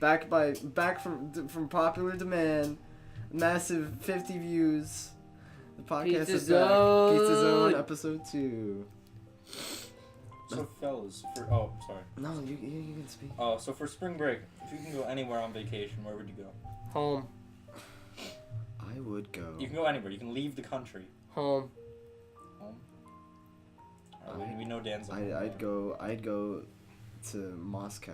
Back from popular demand. Massive 50 views. The podcast Pizza is back. Pizza Zone. Zone episode 2. So fellas, sorry. No, you can speak. Oh, so for spring break, if you can go anywhere on vacation, where would you go? Home. I would go. You can go anywhere. You can leave the country. Home. Home. Alright, we know Dan's. I'd go to Moscow.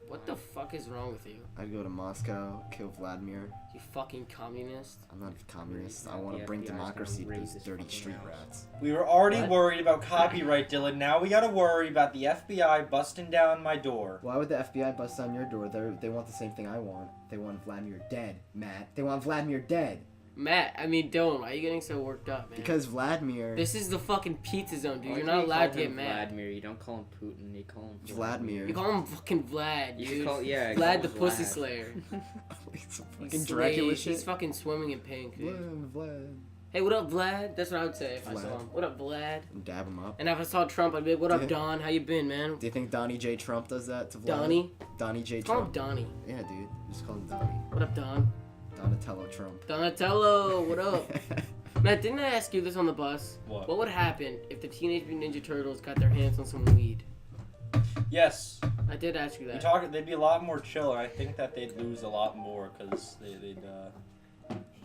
What the fuck is wrong with you? I'd go to Moscow, kill Vladimir. You fucking communist. I'm not a communist. I want to bring democracy to those dirty street rats. We were already What? worried about copyright, Dylan. Now we gotta worry about the FBI busting down my door. Why would the FBI bust down your door? They want the same thing I want. They want Vladimir dead, Matt. They want Vladimir dead. Matt, I mean, Dylan, why are you getting so worked up, man? Because Vladimir... This is the fucking pizza zone, dude. Why You're do not you allowed call to get him mad. Vladimir. You don't call him Putin. You call him Vladimir. You call him fucking Vlad, You dude. should call Vlad yeah. call him the Pussy Vlad. Slayer. It's a He's fucking Dracula slave. shit. He's fucking swimming in pink, dude. Vlad. Hey, what up, Vlad? That's what I would say if I Vlad. saw him. What up, Vlad? And dab him up. And if I saw Trump, I'd be like, what up, Yeah. Don? How you been, man? Do you think Donnie J. Trump does that to Vlad? Donnie? Donnie J. Call him Trump. Donnie. Yeah, dude. Just call him Donnie. What up, Don? Donatello Trump. Donatello, what up? Matt, didn't I ask you this on the bus? What? What would happen if the Teenage Mutant Ninja Turtles got their hands on some weed? Yes. I did ask you that. They'd be a lot more chill. I think that they'd lose a lot more because they'd.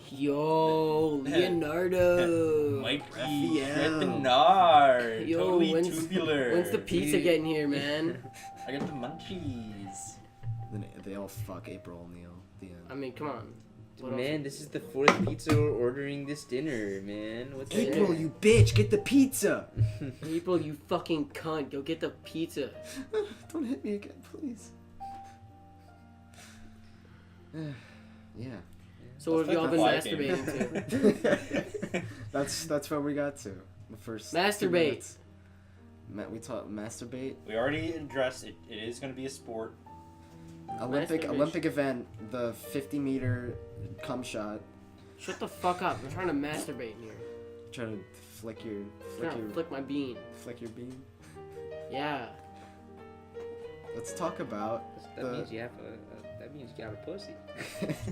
Yo, Leonardo. Mikey, Raphael. Bernard, Yo, totally when's tubular. the pizza Dude. getting here, man? I got the munchies. Then they all fuck April O'Neil. The end. I mean, come on. What Man, else? this is the 4th pizza we're ordering this dinner, man. What's April, that? you bitch, get the pizza. April, you fucking cunt. Go get the pizza. Don't hit me again, please. Yeah. So what have y'all been masturbating to? That's where we got to. The first. Masturbate. We taught masturbate. We already addressed it. It is going to be a sport. Olympic Masturbation. event. The 50-meter cum shot. Shut the fuck up. I'm trying to masturbate in here. Try to flick your I'm trying to flick my bean. flick your bean. Yeah. Let's talk about. That means you have that means you got a pussy.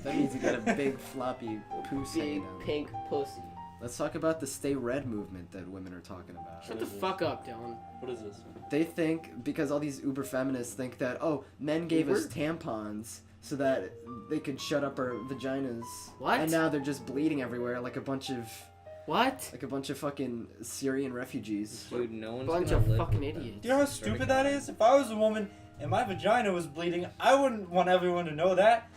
That means you got a big floppy pussy. Big pink pussy. Let's talk about the Stay Red movement that women are talking about. Shut the fuck up, Dylan. What is this? They think, because all these uber feminists think that, oh, men gave us tampons so that they could shut up our vaginas. What? And now they're just bleeding everywhere like a bunch of What? fucking Syrian refugees. Dude, no one's Bunch gonna of live fucking with that. idiots. Do you know how stupid that is? If I was a woman and my vagina was bleeding, I wouldn't want everyone to know that.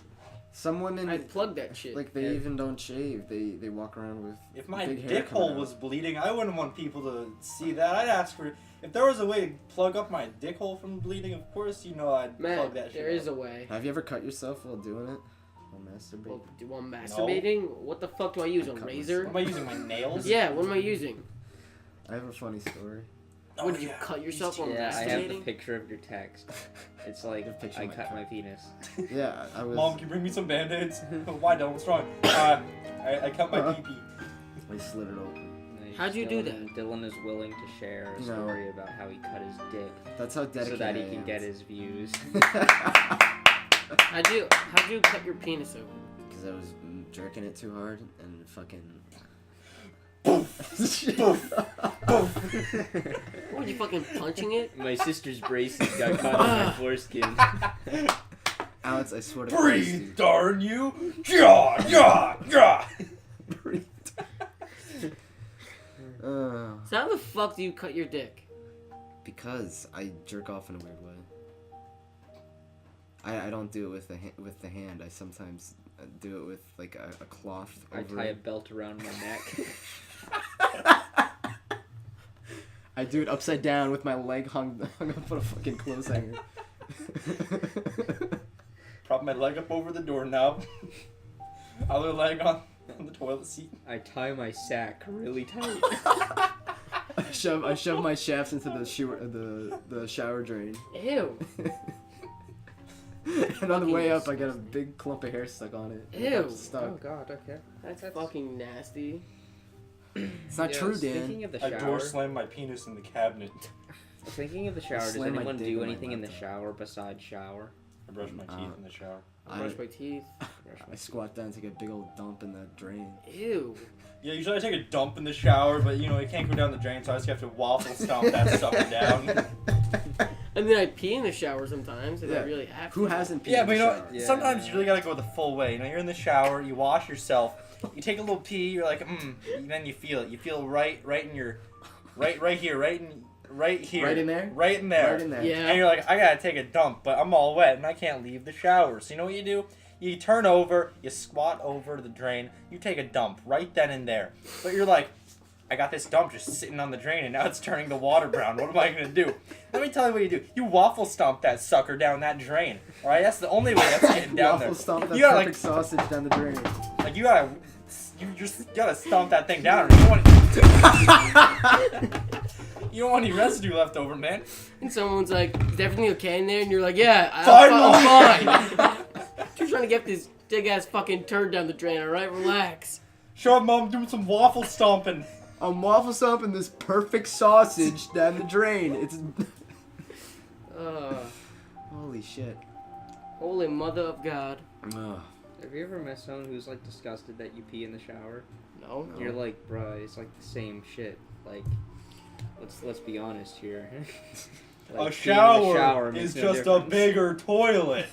Some women, I'd plug that shit. like, they even don't shave. They walk around with If my big hair dick coming hole out. was bleeding, I wouldn't want people to see that. I'd ask for, if there was a way to plug up my dick hole from bleeding, of course, you know I'd Man, plug that shit there is up. a way. Have you ever cut yourself while doing it? While masturbating? While masturbating? What the fuck do I use? A Cut razor? Am I using my nails? Yeah, what am I using? I have a funny story. Oh, What, did you yeah. cut yourself while Yeah, I have the masturbating? picture of your text. It's like The picture I of my cut cock. my penis. Yeah, I was. Mom, can you bring me some band-aids? Why don't? What's wrong? I cut my pee-pee. I slit it open. Like, How'd you do Dylan is willing to share a No. story about how he cut his dick That's how dedicated so that he I can am. get his views. How'd you cut your penis open? Because I was jerking it too hard and fucking. What, were you fucking punching it? My sister's braces got caught on my foreskin. Alex, I swear to Christ, Breathe, dude. darn you! Yeah, yeah, yeah! Breathe. So how the fuck do you cut your dick? Because I jerk off in a weird way. I don't do it with the hand. I sometimes do it with like a cloth over I tie a it. belt around my neck. I do it upside down with my leg hung up on a fucking clothes hanger. Prop my leg up over the doorknob. Other leg on the toilet seat. I tie my sack really tight. I shove my shafts into the shower drain. Ew. And on the way up, I got a big clump of hair stuck on it. Ew. It's stuck. God, okay. That's fucking nasty. It's not Yeah, true, Thinking Dan. of the I shower. door slammed my penis in the cabinet. Thinking of the shower, does Slam my anyone dick do in my anything in the laptop. shower besides shower? I brush my teeth in the shower. Brush my teeth. I squat down and take a big old dump in the drain. Ew. Yeah, usually I take a dump in the shower, but you know, it can't go down the drain, so I just have to waffle stomp that sucker down. And then I pee in the shower sometimes if I Yeah. really have to. Who hasn't peed Yeah, in but the you know, shower? Yeah. sometimes you really gotta go the full way. You know, you're in the shower, you wash yourself, you take a little pee, you're like, and then you feel it. You feel right in your, right here, right here. Right in there? Right in there. Right in there. Yeah. And you're like, I gotta take a dump, but I'm all wet and I can't leave the shower. So you know what you do? You turn over, you squat over the drain, you take a dump right then and there. But you're like, I got this dump just sitting on the drain and now it's turning the water brown. What am I gonna do? Let me tell you what you do. You waffle stomp that sucker down that drain. Alright, that's the only way that's getting down there. Waffle stomp that You gotta, perfect sausage down the drain. like you just gotta stomp that thing down. You don't want any residue left over, man. And someone's like, is everything okay in there? And you're like, yeah, Fine. I'm fine. You're trying to get this big ass fucking turd down the drain, alright? Relax. Show up, Mom, doing some waffle stomping. I'm waffle stomping this perfect sausage down the drain. It's holy shit. Holy mother of God. Ugh. Have you ever met someone who's like disgusted that you pee in the shower? No. You're like, bruh, it's like the same shit. Like, let's be honest here. Like, A peeing in the shower makes is no just a difference. bigger toilet.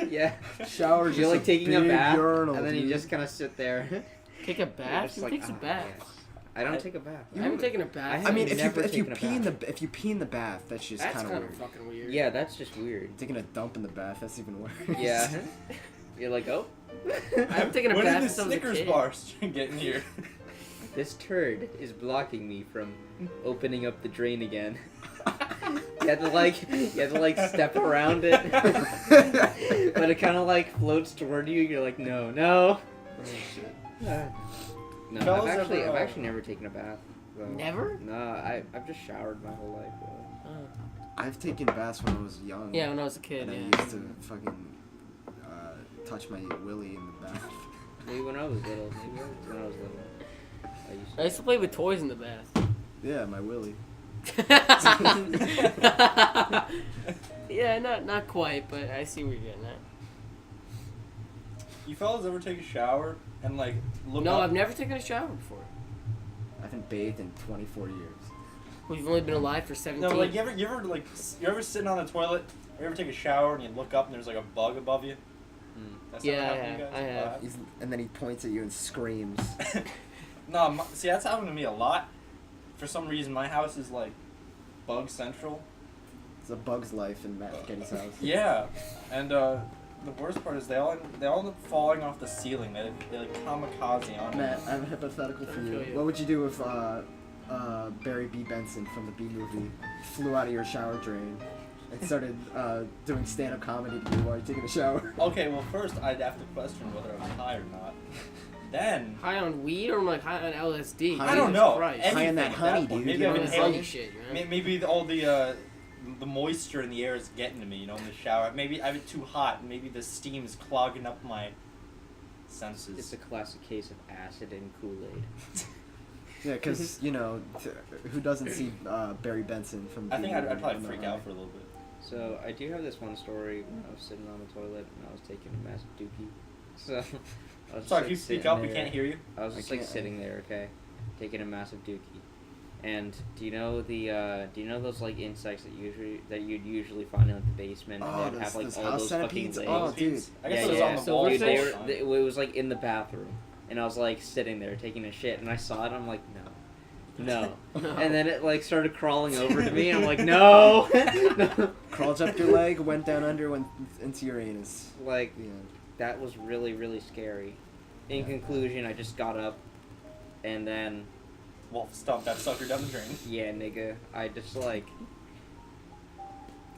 Yeah. Shower's You're just like taking a big bath, urinal, and then you dude. just kind of sit there. Take a You're bath? just Who like, takes a "Ah, bath? yes." I don't take a bath. I haven't taken a bath. I mean, if never you taken a pee in the bath. if you pee in the bath, that's just That's kind of kind of weird. fucking weird. Yeah, that's just weird. Taking a dump in the bath, that's even worse. Yeah. You're like, oh. I haven't taken a When bath did the since I was a Snickers kid. bars get in here? This turd is blocking me from opening up the drain again. You have to like step around it, but it kind of like floats toward you. You're like, no. Oh, No, Fellas I've ever, actually never taken a bath. So. Never? No, I've just showered my whole life. Really. I've taken baths when I was young. Yeah, when I was a kid, And I yeah. used to fucking touch my willy in the bath. Maybe when I was little. I used to play with toys in the bath. Yeah, my willy. Yeah, not quite, but I see where you're getting at. You fellas ever take a shower and like look No, up? I've never taken a shower before. I haven't bathed in 24 years. We've only been alive for 17. No, like you ever sitting on the toilet? Or you ever take a shower and you look up and there's like a bug above you? That's never Yeah, happened to you guys? I have. And then he points at you and screams. No, see that's happened to me a lot. For some reason, my house is like bug central. It's a bug's life in Matt Kenny's house. Yeah, and the worst part is they all end up falling off the ceiling. They like kamikaze on Matt, me. I have a hypothetical for you. I'll kill you. What would you do if Barry B. Benson from the B movie flew out of your shower drain and started doing stand-up comedy to you while you're taking a shower? Okay, well first I'd have to question whether I was high or not. Then High on weed or like high on LSD? I don't Jesus know. Christ. Anything High on that at honey, point. dude. Maybe You I've know, been it's Honey hailing. shit, you know? Maybe all the moisture in the air is getting to me, you know, in the shower. Maybe I've been too hot. Maybe the steam is clogging up my senses. It's a classic case of acid and Kool-Aid. Yeah, because, you know, who doesn't see Barry Benson from the I B think movie I'd probably in the freak eye? out for a little bit. So I do have this one story when I was sitting on the toilet and I was taking a massive dookie. So I was just, Sorry, like, if you speak sitting up, we there. can't hear you. I was I just like can't- sitting there, okay, taking a massive dookie. And do you know those like insects that you'd usually find in like, the basement and Oh, they'd have like those all house those fucking centipedes? legs? Oh, dude. I guess Yeah, it was yeah. on the So wall. were Dude, they- it was like in the bathroom, and I was like sitting there taking a shit, and I saw it. I'm like, no. No. And then it like started crawling over to me. And I'm like, no. No. Crawled up your leg, went down under, went into your anus. Like Yeah. that was really really scary. In conclusion, I just got up, and then Wolf stomped that sucker down the drain. yeah, nigga, I just like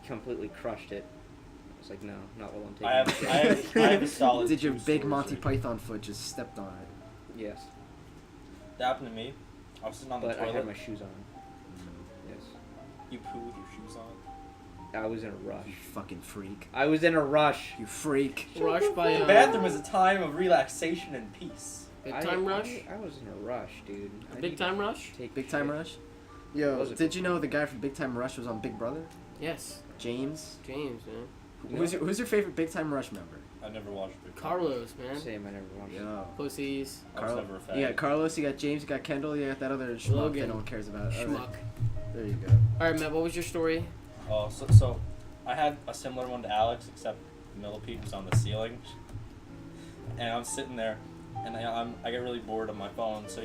completely crushed it. I was like, no, not while I'm taking. I a shit. have a solid. Did your true big story, Monty sir. Python foot just stepped on it? Yes, That happened to me. I was sitting on the but I toilet. had my shoes on. Yes, You poo with your shoes on. I was in a rush. You fucking freak. I was in a rush. You freak. Rush by The bathroom is a time of relaxation and peace. Big time rush? I was in a rush, dude. I Big needed time to rush? take a Big Time shit. Rush? Yo, Was it- did you know the guy from Big Time Rush was on Big Brother? Yes. James. James, man. Who's your favorite Big Time Rush member? I never watched it. Carlos, man. Same, I never watched it. Yeah. Pussies. I was never a fan. You got Carlos, you got James, you got Kendall, you got that other schmuck Logan. that no one cares about. Schmuck. There you go. Alright, Matt, what was your story? Oh, so I had a similar one to Alex, except the millipede was on the ceiling. And I'm sitting there, and I get really bored on my phone, so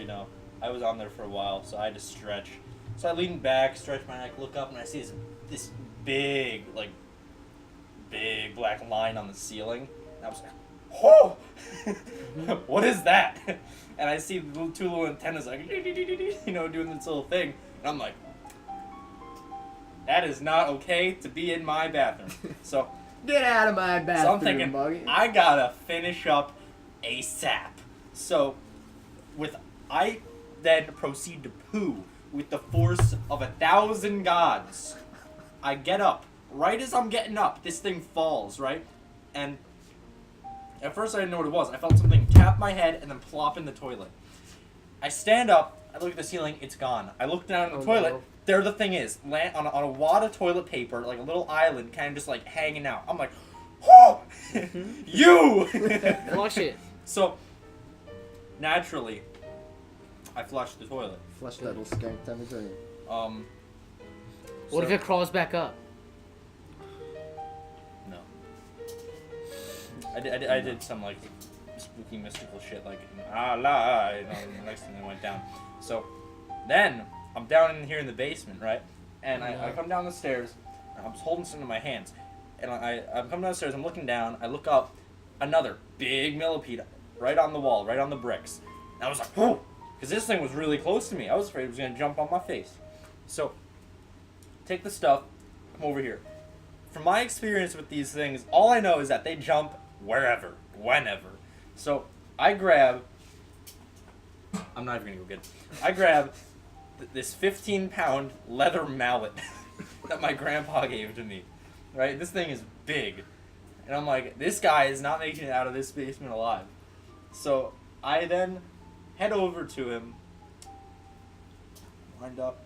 I was on there for a while, so I had to stretch. So I lean back, stretch my neck, look up, and I see this big black line on the ceiling. And I was like, oh! What is that? And I see the two little antennas like, doing this little thing. And I'm like, that is not okay to be in my bathroom. So Get out of my bathroom, so I'm thinking, Buggy. I gotta finish up ASAP. So I then proceed to poo with the force of 1,000 gods. I get up. Right as I'm getting up, this thing falls, right? And at first I didn't know what it was. I felt something tap my head and then plop in the toilet. I stand up, I look at the ceiling, it's gone. I look down in the toilet, no. there the thing is, on a wad of toilet paper, like a little island, kind of just like hanging out. I'm like, oh! You! Flush it. So, naturally, I flushed the toilet. Flush that little skank down the drain. What if it crawls back up? No. I did some like spooky mystical shit like and the next thing it went down. So then I'm down in here in the basement, right? And I come down the stairs and I'm just holding something in my hands. And I'm coming downstairs, I'm looking down, I look up, another big millipede right on the wall, right on the bricks. And I was like, whoa! Because this thing was really close to me. I was afraid it was gonna jump on my face. So take the stuff, come over here. From my experience with these things, all I know is that they jump wherever, whenever. So I grab, I'm not even gonna go get it. I grab this 15-pound leather mallet that my grandpa gave to me, right? This thing is big. And I'm like, this guy is not making it out of this basement alive. So I then head over to him, wind up,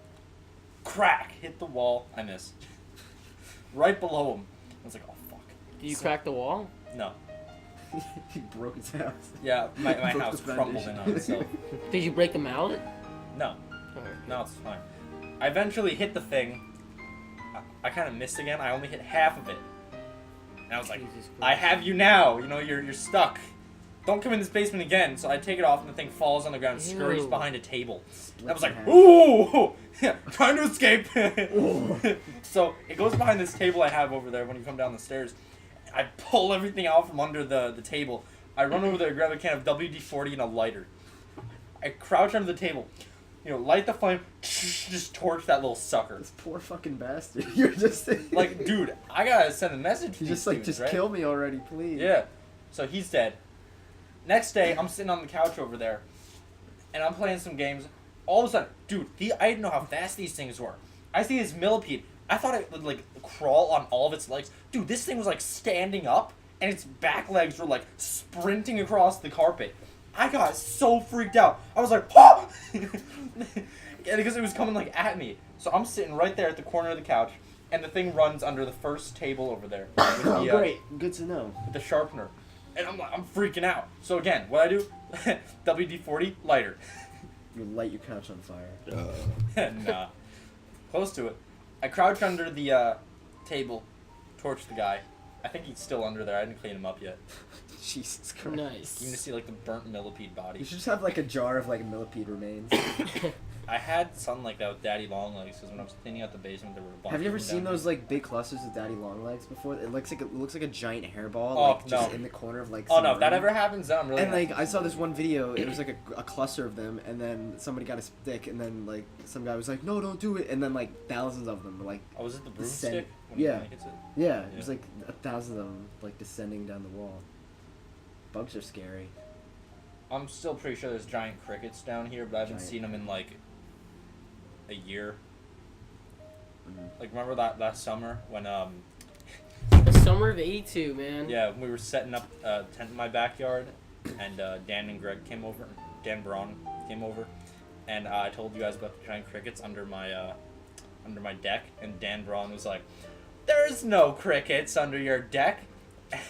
crack, hit the wall, I missed. Right below him. I was like, oh fuck. Did you crack the wall? No. He broke his house. Yeah, my Broke house the crumbled in foundation. on itself. Did you break the mallet? No. No, it's fine. I eventually hit the thing. I kind of missed again. I only hit half of it. And I was like, Jesus I Christ. have you now. You're stuck. Don't come in this basement again. So I take it off and the thing falls on the ground and scurries Ew. behind a table. And I was in like, half. ooh! Yeah, trying to escape. So it goes behind this table I have over there when you come down the stairs. I pull everything out from under the table. I run over there, grab a can of WD-40 and a lighter. I crouch under the table. Light the flame, just torch that little sucker. This poor fucking bastard. You're just Like, dude, I gotta send a message to You these just like, dudes, just right? kill me already, please. Yeah. So he's dead. Next day, I'm sitting on the couch over there, and I'm playing some games. All of a sudden, dude, I didn't know how fast these things were. I see this millipede. I thought it would, like, crawl on all of its legs. Dude, this thing was, like, standing up, and its back legs were, like, sprinting across the carpet. I got so freaked out. I was like, oh! Because it was coming, like, at me. So I'm sitting right there at the corner of the couch, and the thing runs under the first table over there. With the, Oh, great. Good to know. with the sharpener. And I'm freaking out. So again, what I do? WD-40, lighter. You light your couch on fire. Nah. Close to it. I crouch under the table, torch the guy. I think he's still under there. I didn't clean him up yet. Jesus Christ. Nice. You can just see like the burnt millipede body. You should just have like a jar of like millipede remains. I had something like that with Daddy Longlegs because when I was cleaning out the basement, there were a bunch. Have you of ever them seen down those there. like big clusters of daddy long legs before? It looks like a giant hairball, Oh, like just no. in the corner of like. Oh some no! If that room. ever happens, then I'm really. And like happy. I saw this one video, it was like a cluster of them, and then somebody got a stick, and then like some guy was like, "No, don't do it," and then like thousands of them were like, Oh, was it the descend- broomstick? When yeah. he hits it? yeah, it Yeah. was like 1,000 of them like descending down the wall. Bugs are scary. I'm still pretty sure there's giant crickets down here, but I haven't Giant. seen them in like a year. Mhm. Like remember that last summer when The summer of '82, man. yeah, we were setting up a tent in my backyard, and Dan and Greg came over. Dan Braun came over, and I told you guys about the giant crickets under my deck, and Dan Braun was like, There's no crickets under your deck.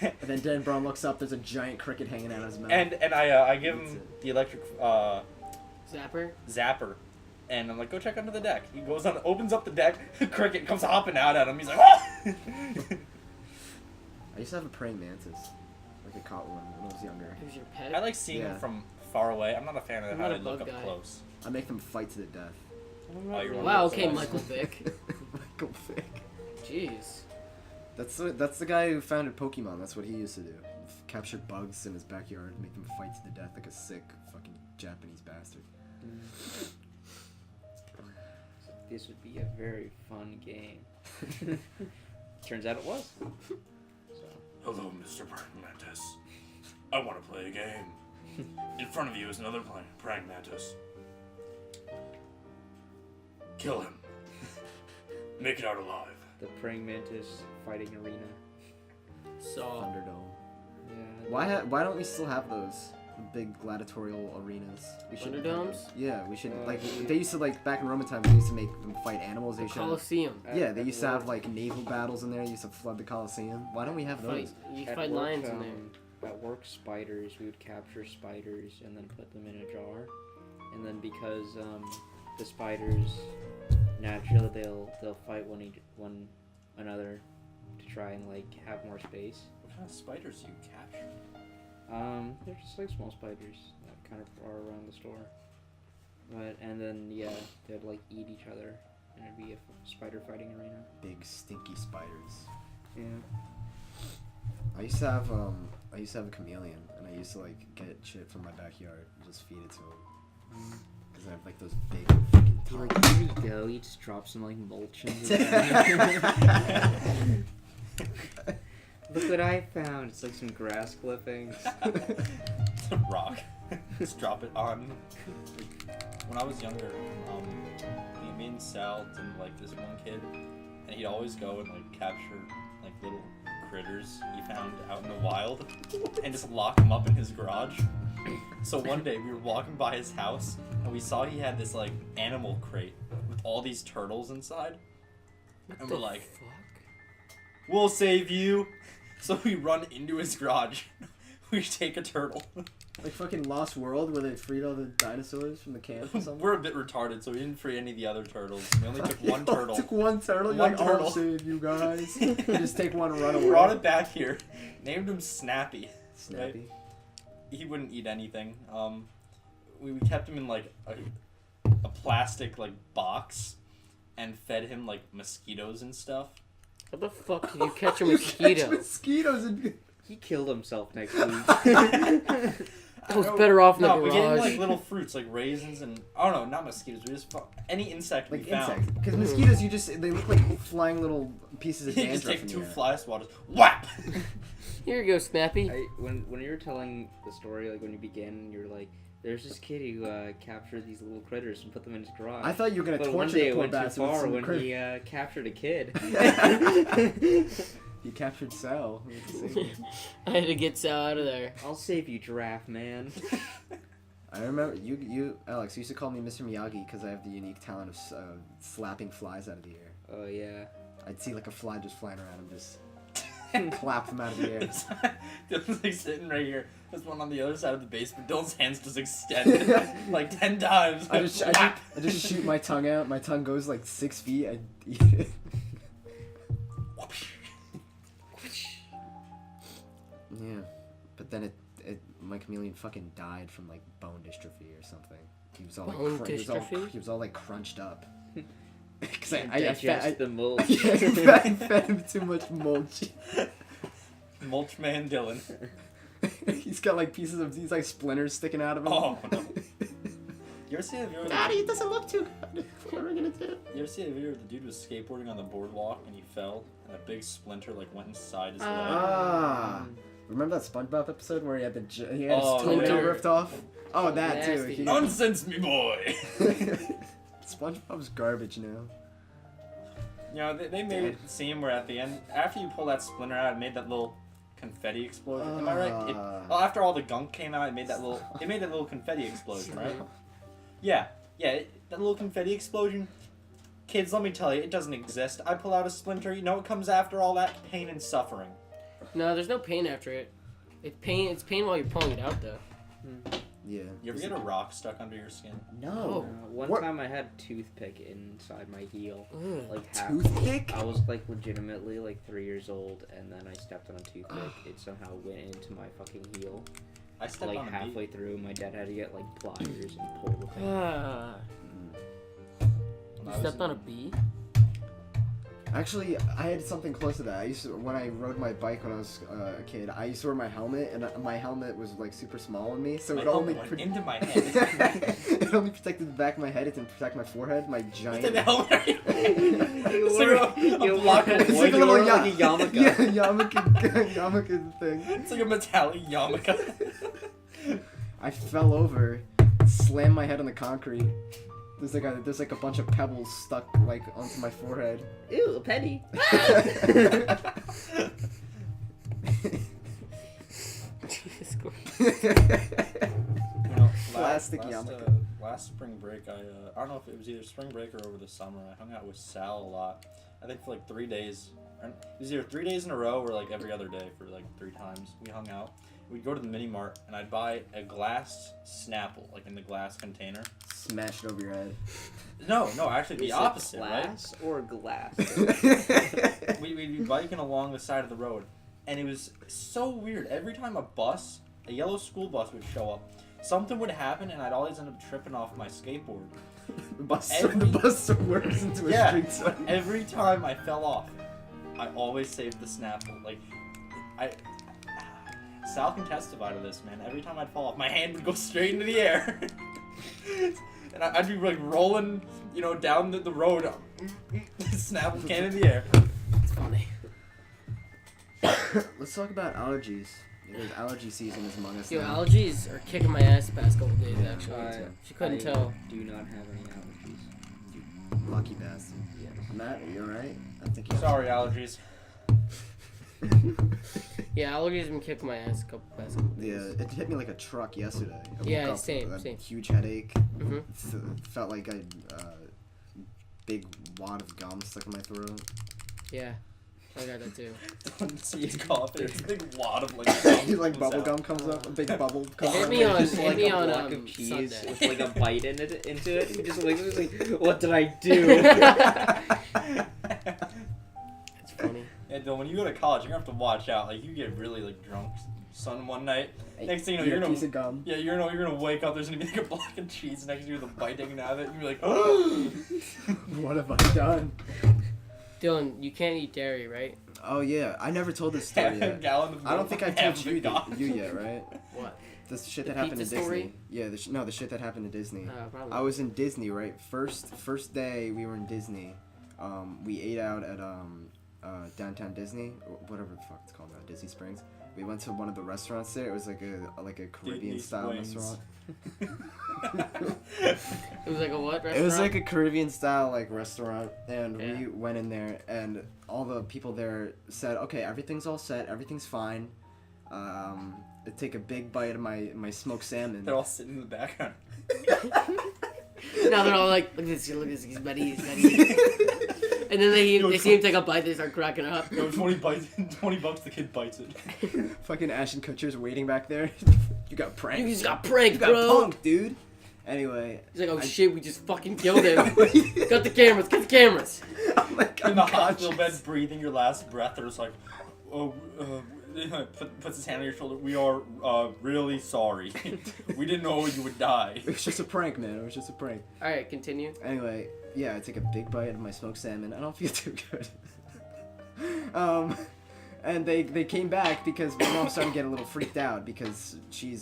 And then Dan Brown looks up. There's a giant cricket hanging out of his mouth. And I give him the electric Zapper. and I'm like, go check under the deck. He goes on, opens up the deck. Cricket comes hopping out at him. He's like, ah! I used to have a praying mantis. Like I caught one when I was younger. Who's your pet? I like seeing Yeah. them from far away. I'm not a fan of I'm how not they a look bug up guy. close. I make them fight to the death. Oh, you're one Wow, of those okay, guys. Michael Vick. Michael Vick. Jeez. That's the guy who founded Pokemon. That's what he used to do. Capture bugs in his backyard and make them fight to the death like a sick fucking Japanese bastard. This would be a very fun game. Turns out it was. So. Hello, Mr. Praying Mantis. I want to play a game. In front of you is another praying mantis. Kill him. Make it out alive. The praying mantis fighting arena. So, Thunderdome. Yeah. Why don't we still have those big gladiatorial arenas? We should. Thunderdomes? Yeah, we should. Like Yeah. they used to back in Roman times. They used to make them fight animals. They should. Colosseum. Yeah, they used to have naval battles in there. They used to flood the Colosseum. Why don't we have those? You At fight work, lions in there. At work, spiders, we would capture spiders and then put them in a jar. And then because the spiders, naturally they'll fight one another to try and have more space. What kind of spiders do you capture? They're just small spiders that kind of are around the store. And then they'd eat each other, and it'd be a spider fighting arena. Big stinky spiders. Yeah. I used to have a chameleon, and I used to get shit from my backyard and just feed it to him. Because I have those big fucking tongues. Here you go. You just drop some mulch in the Look what I found. It's some grass clippings. It's a rock. Just drop it on. When I was younger, me and Sal did this one kid, and he'd always go and capture little critters he found out in the wild, and just lock them up in his garage. So one day we were walking by his house, and we saw he had this animal crate with all these turtles inside, and we're like, Fuck. "We'll save you." So we run into his garage. We take a turtle. Like fucking Lost World where they freed all the dinosaurs from the camp or something. We're a bit retarded, so we didn't free any of the other turtles. We only took one You turtle. took one turtle. You're One like, turtle. I'll save you guys. You just take one and run away. Brought it back here. Named him Snappy. Snappy. He wouldn't eat anything. We kept him in a plastic box, and fed him mosquitoes and stuff. How the fuck did you catch a You catch mosquito? mosquitoes and He killed himself next week. I was better off in the No, we gave garage. him little fruits like raisins and no, not mosquitoes. We just any insect we found. insects. Because mosquitoes, they look like flying little pieces of You dandruff. just take in two the air. fly swatters, whap. Here you go, Snappy. When you were telling the story, when you began, you were like, "There's this kid who captured these little critters and put them in his garage." I thought you were gonna But one torture day the it poor went too bastard with far some when crit- he captured a kid. He captured Sal. We had to save him. I had to get Sal out of there. I'll save you, giraffe man. I remember you, Alex. You used to call me Mr. Miyagi because I have the unique talent of slapping flies out of the air. Oh yeah. I'd see a fly just flying around and just clap them out of the air. Dylan's sitting right here. There's one on the other side of the basement. Dylan's hands just extended 10 times. I just shoot my tongue out. My tongue goes 6 feet. I eat it. Yeah, but then my chameleon fucking died from bone dystrophy or something. He was all Bone dystrophy? he was all crunched up. Because Digest the mulch. I fed him too much mulch. Mulch man Dylan. He's got pieces of these splinters sticking out of him. Oh no. You ever see a video? Daddy, it doesn't look too good. What are we gonna do? You ever see a video where the dude was skateboarding on the boardwalk and he fell and a big splinter went inside his leg? Ah, remember that SpongeBob episode where he had his Oh, toenail yeah. ripped off? Oh, that too. Nasty. Nonsense, me boy. SpongeBob's garbage now. You know, they made it seem where at the end, after you pull that splinter out, it made that little confetti explosion. Am I right? After all the gunk came out, it made that little confetti explosion, right? Yeah, that little confetti explosion. Kids, let me tell you, it doesn't exist. I pull out a splinter, you know what comes after all that? Pain and suffering. No, there's no pain after it. It's pain while you're pulling it out, though. Yeah. You ever get a rock stuck under your skin? No. One What? time I had a toothpick inside my heel. Ugh. Like half. Toothpick? I was like legitimately like 3 years old, and then I stepped on a toothpick. It somehow went into my fucking heel. I stepped Like on a halfway bee. through, my dad had to get like pliers and pull the thing. Ah. When You I was stepped on a in- bee? Actually, I had something close to that. When I rode my bike when I was a kid, I used to wear my helmet, and my helmet was like super small on me, so My it only helmet went into my head. it only protected the back of my head. It didn't protect my forehead. My giant. What the hell are you? You It's were- like a you block were- of It's wood. like a You little wore like a yarmulke. Yeah, yarmulke thing. It's like a metallic yarmulke. I fell over, slammed my head on the concrete. There's like a bunch of pebbles stuck like onto my forehead. Ew, a penny. Jesus Christ. You know, Plastic yarmulke. Last spring break, I don't know if it was either spring break or over the summer. I hung out with Sal a lot. I think for like 3 days. It was either 3 days in a row or like every other day for like 3 times. We hung out. We'd go to the mini mart and I'd buy a glass Snapple, like in the glass container. Smashed it over your head. No, actually Is the it opposite, right? glass or glass? We'd be biking along the side of the road, and it was so weird. Every time a yellow school bus would show up, something would happen, and I'd always end up tripping off my skateboard. the bus Every- swerves into a Yeah. street sign. Every time I fell off, I always saved the Snapple. Like, Sal can testify to this, man. Every time I'd fall off, my hand would go straight into the air. And I'd be like rolling, down the road, Snapple can in the air. It's funny. Let's talk about allergies. Because allergy season is among us Yo, now. allergies are kicking my ass the past couple days, actually. If you couldn't I tell. do not have any allergies. Lucky bastard. Yes. Matt, are you alright? I think you're Sorry, allergies. Yeah, allergies have been kicking my ass past couple days. Yeah, it hit me like a truck yesterday. I Yeah, woke up same, with a same. huge headache. Mhm. Felt like I had big wad of gum stuck in my throat. Yeah, I got that too. Someone's coughing. It's a big wad of like Like bubble gum comes up, a big bubble comes Hit up. me on- Just hit like me a on, block of cheese Sunday. with like a bite in it into it. And just like, what did I do? It's funny. Yeah, Dylan, when you go to college, you're gonna have to watch out. Like, you get really like drunk, son, one night. Next thing you know, Eat you're a gonna piece of gum. yeah, you're gonna wake up. There's gonna be like a block of cheese next to you with a bite hanging out of it. And you're like, oh. What have I done? Dylan, you can't eat dairy, right? Oh yeah, I never told this Half story a yet. gallon of I don't milk, think I've half told of it gone. you yet, right? What? The shit The that happened in pizza Disney. story? Yeah, the shit that happened in Disney. Probably. I was in Disney, right? First day we were in Disney. We ate out at downtown Disney, whatever the fuck it's called now, Disney Springs. We went to one of the restaurants there. It was like a Caribbean style Springs. restaurant. It was like a what restaurant? It was like a Caribbean style like restaurant, and Yeah. we went in there, and all the people there said, "Okay, everything's all set, everything's fine." Take a big bite of my smoked salmon. They're all sitting in the background. Now they're all like, look at this, he's buddy. And then they see him take a bite, they start cracking up. Yo, 20 bucks, the kid bites it. Fucking Ashton Kutcher's waiting back there. You got pranked. You just got pranked, You got bro. punked, dude. Anyway. He's like, oh shit, we just fucking killed him. Got the cameras, get the cameras. I'm like, In the unconscious. hospital bed, breathing your last breath. They're just like, oh, puts his hand on your shoulder. We are really sorry. We didn't know you would die. It was just a prank, man. It was just a prank. Alright, continue. Anyway, yeah, I take a big bite of my smoked salmon. I don't feel too good. And they came back because my mom started to get a little freaked out because she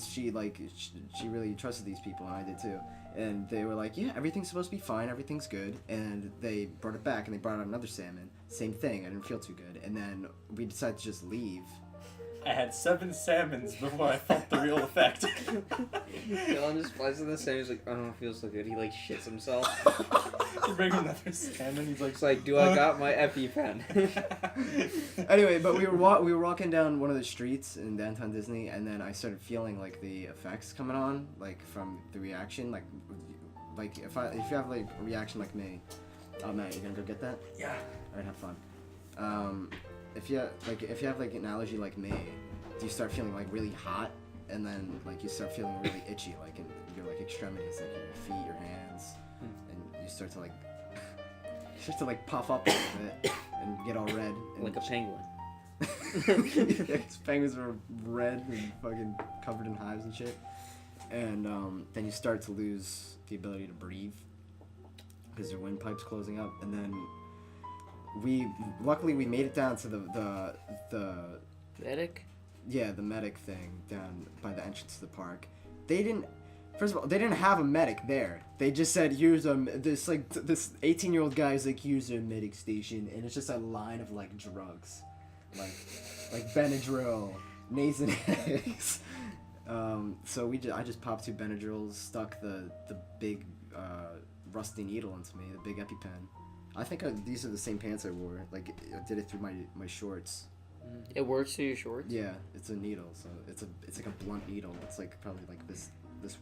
really trusted these people, and I did too. And they were like, yeah, everything's supposed to be fine, everything's good. And they brought it back, and they brought out another salmon. Same thing, I didn't feel too good. And then we decided to just leave. I had 7 salmons before I felt the real effect. Dylan just flies in the same. He's like, I don't feel so good. He like shits himself. You bring another salmon. He's like, It's like, do I got my EpiPen? Anyway, but we were walking down one of the streets in downtown Disney, and then I started feeling like the effects coming on, like from the reaction, like if you have like a reaction like me, Oh man, you're gonna go get that? Yeah. Alright, have fun. If you have like an allergy like me, do you start feeling like really hot, and then like you start feeling really itchy, like in your like extremities, like your feet, your hands, and you start to like puff up a little bit and get all red. And Like a penguin. Yeah, 'cause penguins are red and fucking covered in hives and shit. And then you start to lose the ability to breathe because your windpipe's closing up. And then luckily we made it down to the Medic? yeah, the medic thing down by the entrance to the park. First of all, they didn't have a medic there. They just said, here's this 18-year-old guy's like, here's a medic station, and it's just a line of like drugs. Like Benadryl, Nasonex. So I just popped 2 Benadryls, stuck the big rusty needle into me, the big EpiPen. I think these are the same pants I wore. Like I did it through my shorts. It works through your shorts? Yeah, it's a needle, so it's like a blunt needle. It's like probably like this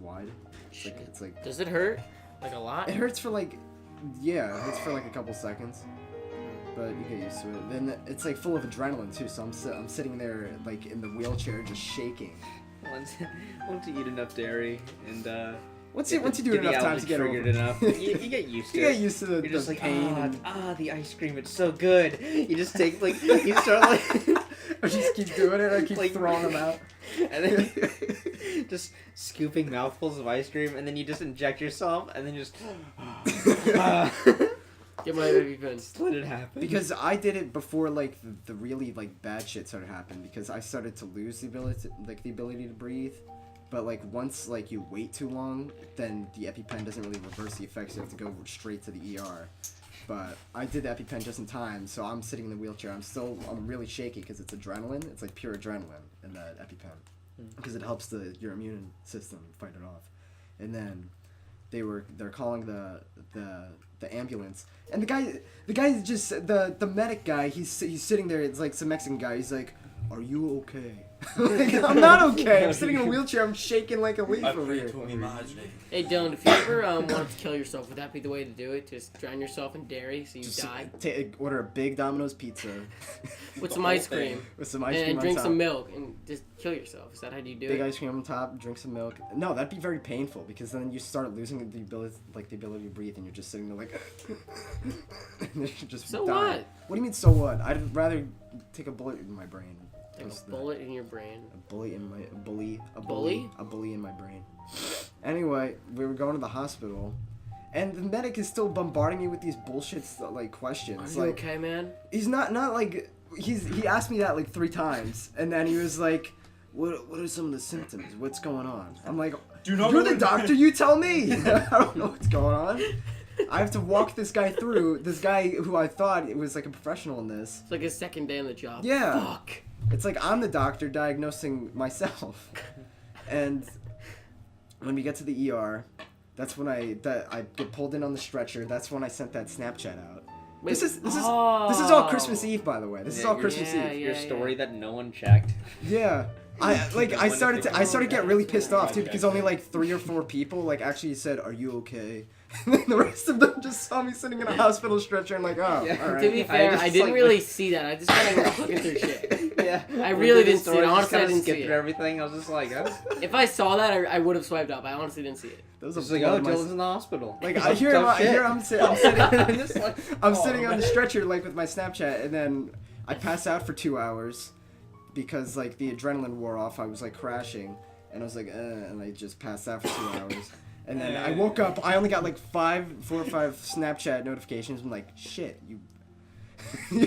wide. It's like Does it hurt? Like a lot? it hurts for like a couple seconds. But you get used to it. Then it's like full of adrenaline too. So I'm sitting there like in the wheelchair just shaking. Once you eat enough dairy and Once you do it enough times to get triggered over enough, you get used to You it. get used to the You're just like, pain. the ice cream, it's so good. You just take like, you start like, I just keep doing it. I keep like, throwing them out. and then just scooping mouthfuls of ice cream, and then you just inject yourself, and then you just Get my EpiPen. just let it happen. Because I did it before like the really like bad shit started happening. Because I started to lose the ability to breathe. But like once like you wait too long, then the EpiPen doesn't really reverse the effects. You have to go straight to the ER. But I did the EpiPen just in time, so I'm sitting in the wheelchair. I'm really shaky because it's adrenaline. It's like pure adrenaline in that EpiPen because it helps your immune system fight it off. And then they're calling the ambulance, and the guy just the medic guy. He's sitting there. It's like some Mexican guy. He's like, "Are you okay?" Like, I'm not okay. I'm sitting in a wheelchair. I'm shaking like a leaf I over pray here. to me majesty. Hey Dylan, if you ever wanted to kill yourself, would that be the way to do it? Just drown yourself in dairy so you die? Order a big Domino's pizza With some ice cream. with some ice cream And on drink top. some milk and just kill yourself. Is that how you do Big it? ice cream on top, drink some milk. No, that'd be very painful because then you start losing the ability to breathe, and you're just sitting there like, and then you just So die. what? What do you mean? So what? I'd rather take a bullet in my brain. Like Just a bullet in your brain. A bully in my bully Bully? a bully in my brain. Anyway, we were going to the hospital, and the medic is still bombarding me with these bullshit like questions. Are you Like okay, man? he's not like he asked me that like 3 times, and then he was like, "What are some of the symptoms? What's going on?" I'm like, Do not "You're know the what- doctor. You tell me. I don't know what's going on." I have to walk this guy through. This guy who I thought it was like a professional in this. It's like his second day on the job. Yeah. Fuck. It's like I'm the doctor diagnosing myself. And when we get to the ER, that's when I get pulled in on the stretcher. That's when I sent that Snapchat out. Wait, This is all Christmas oh. Eve, by the way. This is Yeah, all you're- Christmas yeah, Eve. Your yeah. story that no one checked. Yeah. I started to get really pissed off too because only like 3 or 4 people like actually said, "Are you okay?" And then the rest of them just saw me sitting in a hospital stretcher and like, "Oh, Yeah. all To be right." fair, just, I didn't like, really see that. I just kind of was looking through shit. Yeah. I really didn't see it. Story, just Honestly, I kinda didn't skipped see through it. everything. I was just like, oh. If I saw that, I would have swiped up. I honestly didn't see it. That was Just a like, blood oh, in my Dylan's in the hospital. Like Tough I'm shit. I'm sitting I'm just like, I'm oh, sitting on man. the stretcher like with my Snapchat, and then I pass out for 2 hours because like the adrenaline wore off. I was like crashing, and I was like, and I just passed out for 2 hours. And then I woke up. I only got like 4 or 5 Snapchat notifications. I'm like, shit, you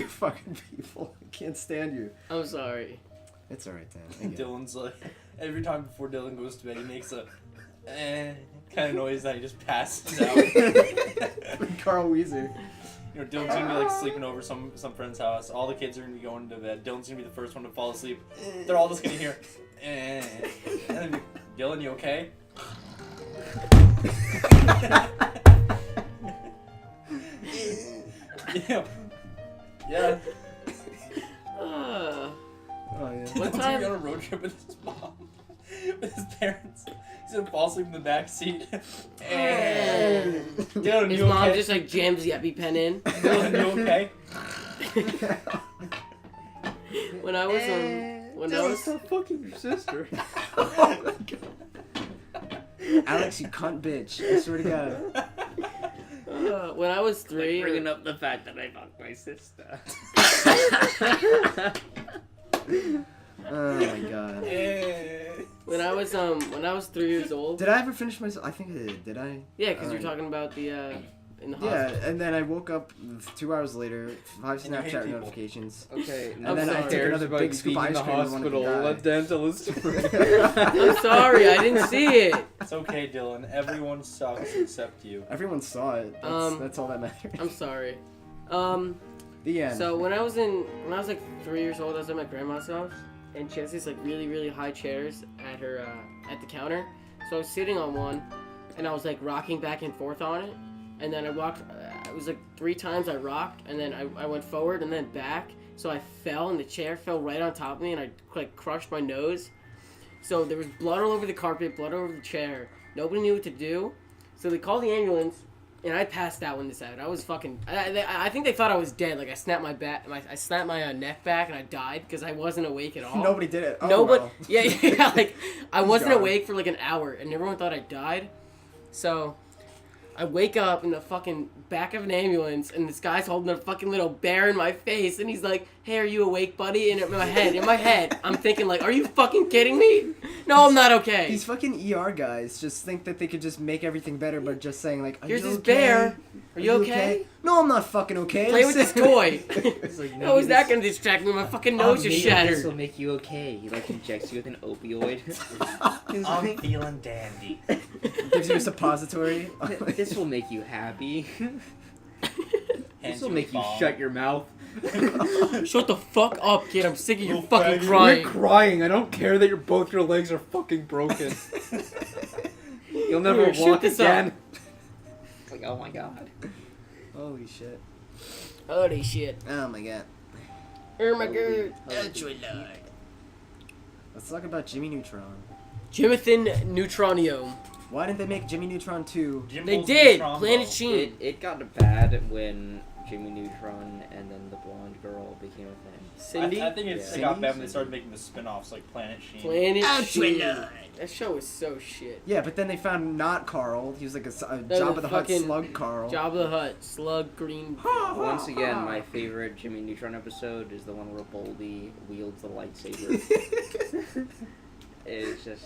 fucking people. I can't stand you. I'm sorry. It's alright, Dan. I get it. Dylan's like, every time before Dylan goes to bed, he makes a kind of noise that he just passes out. Carl Weezer. You know, Dylan's gonna be like sleeping over some friend's house. All the kids are gonna be going to bed. Dylan's gonna be the first one to fall asleep. They're all just gonna hear, and then be, Dylan, you okay? Yeah. Yeah. Uh, Oh yeah. What Dylan's gonna time? be on a road trip with his mom. with his parents. He's gonna fall asleep in the back seat. Dylan, His you mom okay? just like jams the EpiPen in. Dylan, you okay? When I was when I was Stop fucking your sister. Alex, you cunt bitch. I swear to God. when I was 3, Bringing up the fact that I fucked my sister. Oh my God. when I was 3 years old. Did I ever finish my? I think I did. Did I? Yeah, because you're Alright. talking about the in the Yeah, hospital. and then I woke up 2 hours later, 5 And you hate Snapchat people. notifications. Okay, And then I took another big scoop of ice cream and wanted to die. Let Dan tell his story. I'm sorry, I didn't see it. It's okay, Dylan. Everyone sucks except you. Everyone saw it. That's all that matters. I'm sorry. The end. So when I was like 3 years old, I was at my grandma's house, and she has these like really really high chairs at her at the counter. So I was sitting on one, and I was like rocking back and forth on it, and then I walked. It was like 3 times I rocked, and then I went forward and then back. So I fell, and the chair fell right on top of me, and I like crushed my nose. So there was blood all over the carpet, blood all over the chair. Nobody knew what to do, so they called the ambulance. And I passed out when this happened. I was fucking. I think they thought I was dead. Like I snapped my I snapped my neck back and I died because I wasn't awake at all. Nobody did it. Oh, Nobody. well. Yeah. Like I wasn't gone. awake for like an hour, and everyone thought I died. So I wake up in the fucking back of an ambulance, and this guy's holding a fucking little bear in my face, and he's like, "Hey, are you awake, buddy?" And in my head, I'm thinking like, "Are you fucking kidding me? No, I'm not okay." These fucking ER guys just think that they could just make everything better by just saying like, "Are Here's you this okay? bear. Are you okay? No, I'm not fucking okay. Play I'm with this sick." toy. It's like, How is that gonna distract me? My fucking nose is This will shattered. make you okay. He like injects you with an opioid. I'm feeling dandy. Gives you a suppository. This will make you happy. This Hands will you a make you bomb. shut your mouth. Shut the fuck up, kid. I'm sick of you You fucking faggot. crying. crying. I don't care that both your legs are fucking broken. You'll never Here, shoot walk this again. Like, oh my god. Holy shit. Holy shit. Oh my God. Oh my god. Let's talk about Jimmy Neutron. Jonathan Neutronio. Why didn't they make Jimmy Neutron 2? They Jimbo's did. Neutron Planet Ball. Sheen. It got bad when Jimmy Neutron and then the blonde girl became a thing. Cindy. I think it Yeah. got bad when they started making the spin-offs like Planet Sheen. Planet Sheen. That show was so shit. Yeah, but then they found not Carl. He was like a the Jabba the Hutt fucking slug Carl. Jabba the Hutt, Slug Green. Once again, my favorite Jimmy Neutron episode is the one where Boldy wields the lightsaber. It's just...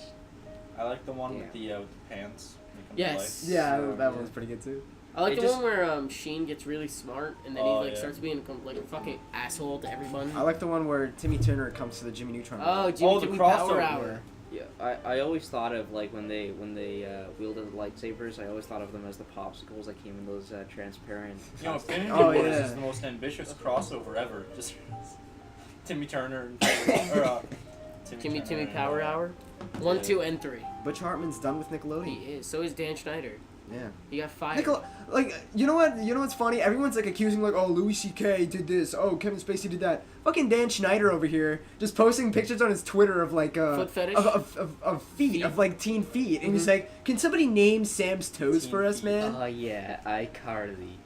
I like the one with Yeah. the pants. They come to Yes. Yeah, So, that yeah. one's pretty good too. I like They the just- one where Sheen gets really smart and then Oh, he like yeah. starts being like a fucking asshole to everyone. I like the one where Timmy Turner comes to the Jimmy Neutron. Oh, Jimmy, the Jimmy crossover. Power Hour. Yeah, I always thought of like when they wielded the lightsabers. I always thought of them as the popsicles that came in those transparent. You know, Infinity Oh, Wars yeah. is the most ambitious crossover ever. Just Timmy Turner and Timmy Turner and, Power Hour. 1, Yeah. 2, and 3. Butch Hartman's done with Nickelodeon. He is. So is Dan Schneider. Yeah. He got fired. Like, you know what? You know what's funny? Everyone's like accusing like, oh, Louis C.K. did this. Oh, Kevin Spacey did that. Fucking Dan Schneider over here just posting pictures on his Twitter of like Foot fetish? of feet, of like teen feet, and he's like, can somebody name Sam's toes Teen for us, feet. man? Oh yeah, iCarly.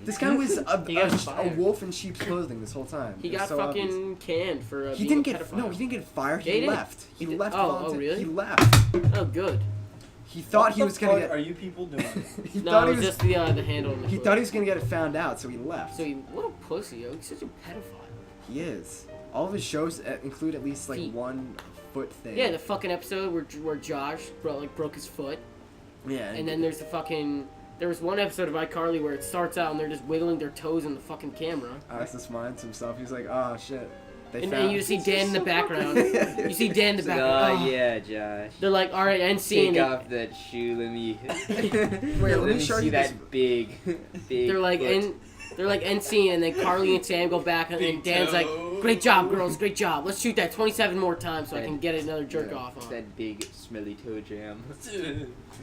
This guy was He got a fired. wolf in sheep's clothing this whole time. He It was got so fucking obvious. canned for He being didn't a get pedophile. no. He didn't get fired. Yeah, He he did. left. He He did. left. Oh, volunteer- really? He left. Oh, good. He thought What he the was gonna fuck get. are you people doing? He No, thought it he was was. just the handle. He thought he was gonna get it found out, so he left. So what a pussy, yo. He's such a pedophile. He is. All of his shows include at least like Feet. one foot thing. Yeah, the fucking episode where Josh broke his foot, Yeah. and then there's the fucking. There was one episode of iCarly where it starts out and they're just wiggling their toes in the fucking camera. Alexis finds himself. He's like, oh shit. They And found. you see Dan in the background. You see Dan in the It's like, background. oh yeah, Josh. They're like, all right, end scene. Take off that shoe. Let me. Wait, let me show see you that this- big. They're like, foot. they're like end scene, and then Carly and Sam go back, and then Big Dan's like, toe. great job, girls, great job. Let's shoot that 27 more times so I Yeah. can get another jerk Yeah. off on. That big smelly toe jam.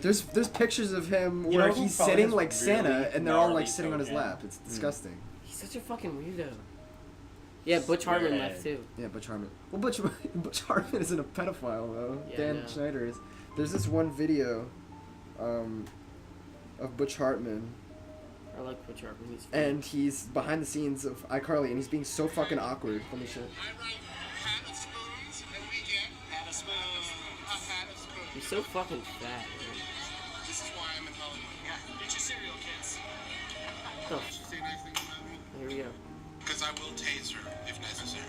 There's pictures of him You where know who he's probably sitting has like Santa, really and they're all gnarly like sitting on his toe lap. It's disgusting. He's such a fucking weirdo. Yeah, Butch Hartman left too. Yeah, Butch Hartman. Well, Butch Hartman isn't a pedophile though. Yeah, Dan no. Schneider is. There's this one video, of Butch Hartman, I like Butch Hartman. He's funny. and he's behind the scenes of iCarly, and he's being so fucking awkward. Let me show. He's so fucking fat. Man. This is why I'm in Hollywood. Yeah. Get your cereal, kids. Oh, Say nice things about me. here we go. Because I will tase her if necessary.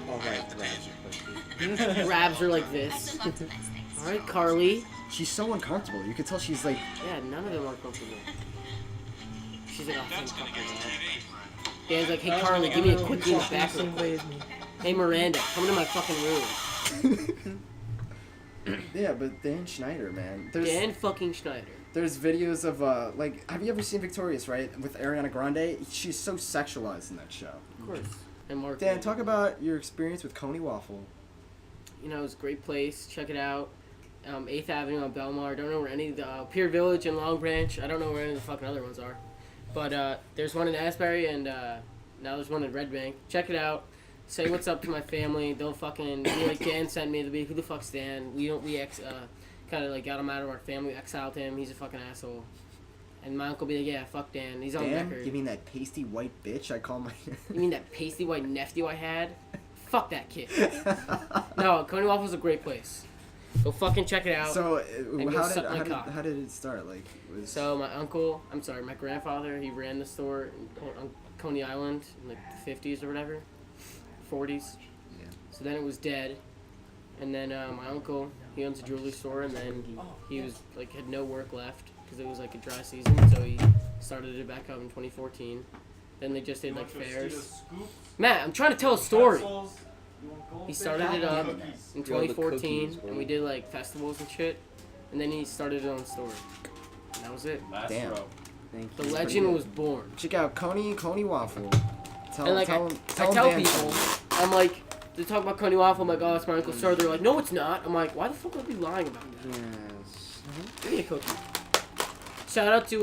Oh, I right, have to right. tase her. Grabs are like this. All right, Carly. She's so uncomfortable. You could tell she's like. Yeah, none of them are comfortable. She's like, oh, thank fucking God. Dan's like, hey Carly, give me a quickie in the background. Hey Miranda, come into my fucking room. Yeah, but Dan Schneider, man. Dan fucking Schneider. There's videos of like, have you ever seen Victorious, right? With Ariana Grande, she's so sexualized in that show. Of course. And Mark. Dan, talk about your experience with Coney Waffle. You know, it's a great place. Check it out. 8th Avenue on Belmar. I don't know where any of the Pier Village and Long Branch. I don't know where any of the fucking other ones are. But there's one in Asbury and now there's one in Red Bank. Check it out. Say what's up to my family. Don't fucking be like Dan sent me. They'll be who the fuck's Dan? We kind of like got him out of our family. We exiled him. He's a fucking asshole. And my uncle be like, yeah, fuck Dan. He's on Dan, record. you mean that pasty white bitch I call my... You mean that pasty white nephew I had? Fuck that kid. No, Coney Waffle's a great place. Go fucking check it out. So, and go suck my cock. how did it start? Like, So my grandfather, he ran the store on Coney Island in like the 50s or whatever, 40s. Yeah. So then it was dead, and then my uncle, he owns a jewelry store, and then he was like had no work left because it was like a dry season, so he started it back up in 2014. Then they just did like fairs. Matt, I'm trying to tell a story. He started it up in 2014, and we did like festivals and shit, and then he started his own store. And that was it. Damn. Thank The you. legend was born. Check out Coney Waffle. And like I tell Dan people, I'm like, they talk about Coney Waffle, I'm like, oh, it's my uncle's store. They're like, no, it's not. I'm like, why the fuck would I be lying about that? Yes. Give me a cookie. Shout out to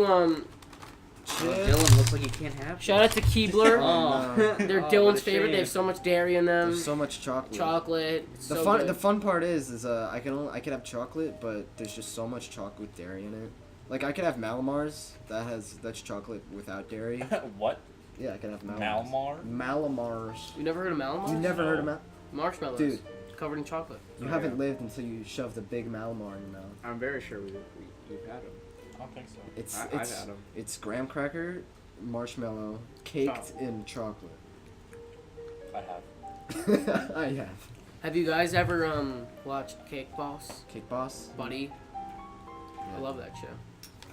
Dylan looks like he can't have. shout out to Keebler. Oh, no. They're Oh, Dylan's what a favorite. They shame. have so much dairy in them. There's so much chocolate. Chocolate. It's The so fun good. the fun part is I can have chocolate, but there's just so much chocolate with dairy in it. Like I could have Malamars that's chocolate without dairy. What? Yeah, I can have Malmar? Malamars. You never heard of Malamar? You never heard of Marshmallows. Dude. Covered in chocolate. You Oh, haven't yeah. lived until you shoved a big Malamar in your mouth. I'm very sure we've had him. I don't think so. It's I've had him. it's graham cracker, marshmallow, caked Chocolate. in chocolate. I have. I have. Have you guys ever watched Cake Boss? Cake Boss. Buddy? Yeah. I love that show.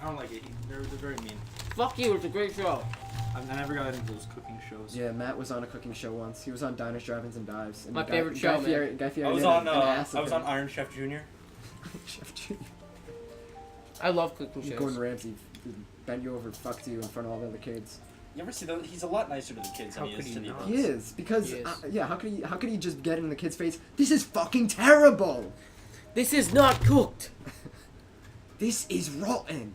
I don't like it. They're very mean. Fuck you, it's a great show. I never got into those cooking shows. Yeah, Matt was on a cooking show once. He was on Diners, Drive-Ins, and Dives. And My favorite show, man. Guy Fieri I was did on. an ass I of was him. on Iron Chef Jr. Chef Jr. I love cooking shows. Gordon Ramsay bent you over, fucked you in front of all the other kids. You ever see those? He's a lot nicer to the kids How than he could is he to the not? He is because He is. yeah. How could he just get in the kid's face? This is fucking terrible. This is not cooked. This is rotten.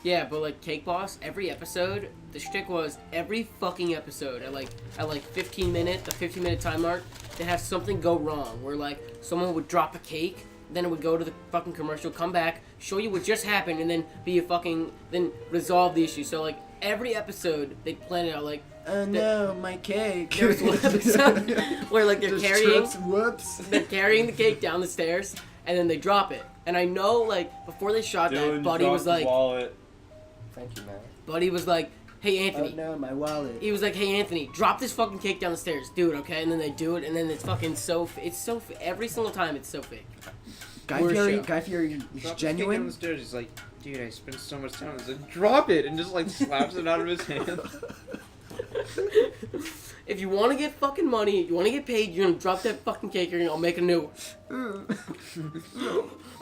Yeah, but like Cake Boss, every episode, the shtick was every fucking episode at like 15-minute time mark, they have something go wrong where like someone would drop a cake, then it would go to the fucking commercial, come back, show you what just happened, and then then resolve the issue. So like every episode they plan it out like Oh no, my cake. there was one episode where like they're Just carrying trips, whoops. they're carrying the cake down the stairs and then they drop it. And I know like before they shot that, Buddy was like wallet. Thank you, man. Buddy was like, hey Anthony. Oh no, my wallet. He was like, hey Anthony, drop this fucking cake down the stairs, do it, okay? And then they do it, and then it's fucking every single time it's so fake. Guy Worst Fieri, show. Guy Fieri, he's Drop genuine. His cake down the stairs. He's like, dude, I spent so much time. He's like, drop it, and just like slaps it out of his hand. If you want to get fucking money, you want to get paid, you're gonna drop that fucking cake, you're gonna make a new one.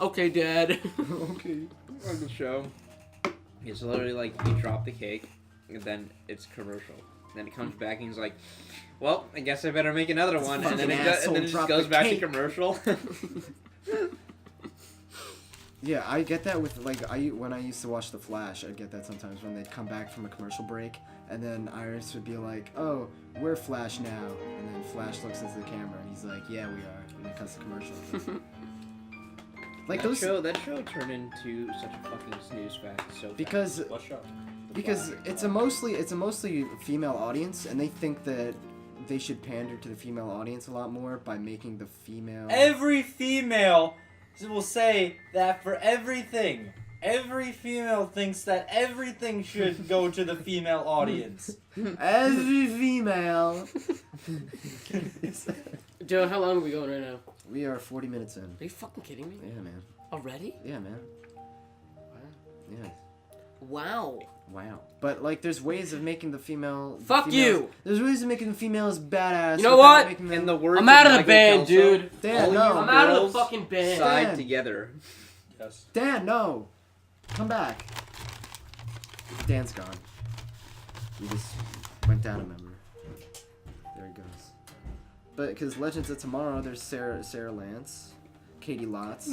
Okay, Dad. Okay. On the show. It's literally like he dropped the cake, and then it's commercial. Then it comes back and he's like, "Well, I guess I better make another one." And then fucking it asshole just dropped goes the back cake. to commercial. Yeah, I get that with like when I used to watch The Flash, I'd get that sometimes when they'd come back from a commercial break, and then Iris would be like, "Oh, we're Flash now," and then Flash looks into the camera and he's like, "Yeah, we are," and it cuts the commercial. Like that show turned into such a fucking snooze fest. So because What show? it's a mostly female audience, and they think that they should pander to the female audience a lot more by making the female. Every female will say that for everything. Every female thinks that everything should go to the female audience. Every female. Joe, how long are we going right now? We are 40 minutes in. Are you fucking kidding me? Yeah, man. Already? Yeah, man. Yeah. Wow. Wow. But like, there's ways of making the female. Fuck you! There's ways of making the females badass. You know without what? making In them- the words I'm out of the Michael band, Kelso, dude. Dan, all no. you I'm out of the girls fucking band. Side Dan. together. Yes. Dan, no. Come back. Dan's gone. He just went down a member. There he goes. But because Legends of Tomorrow, there's Sarah Lance, Katie Lotz,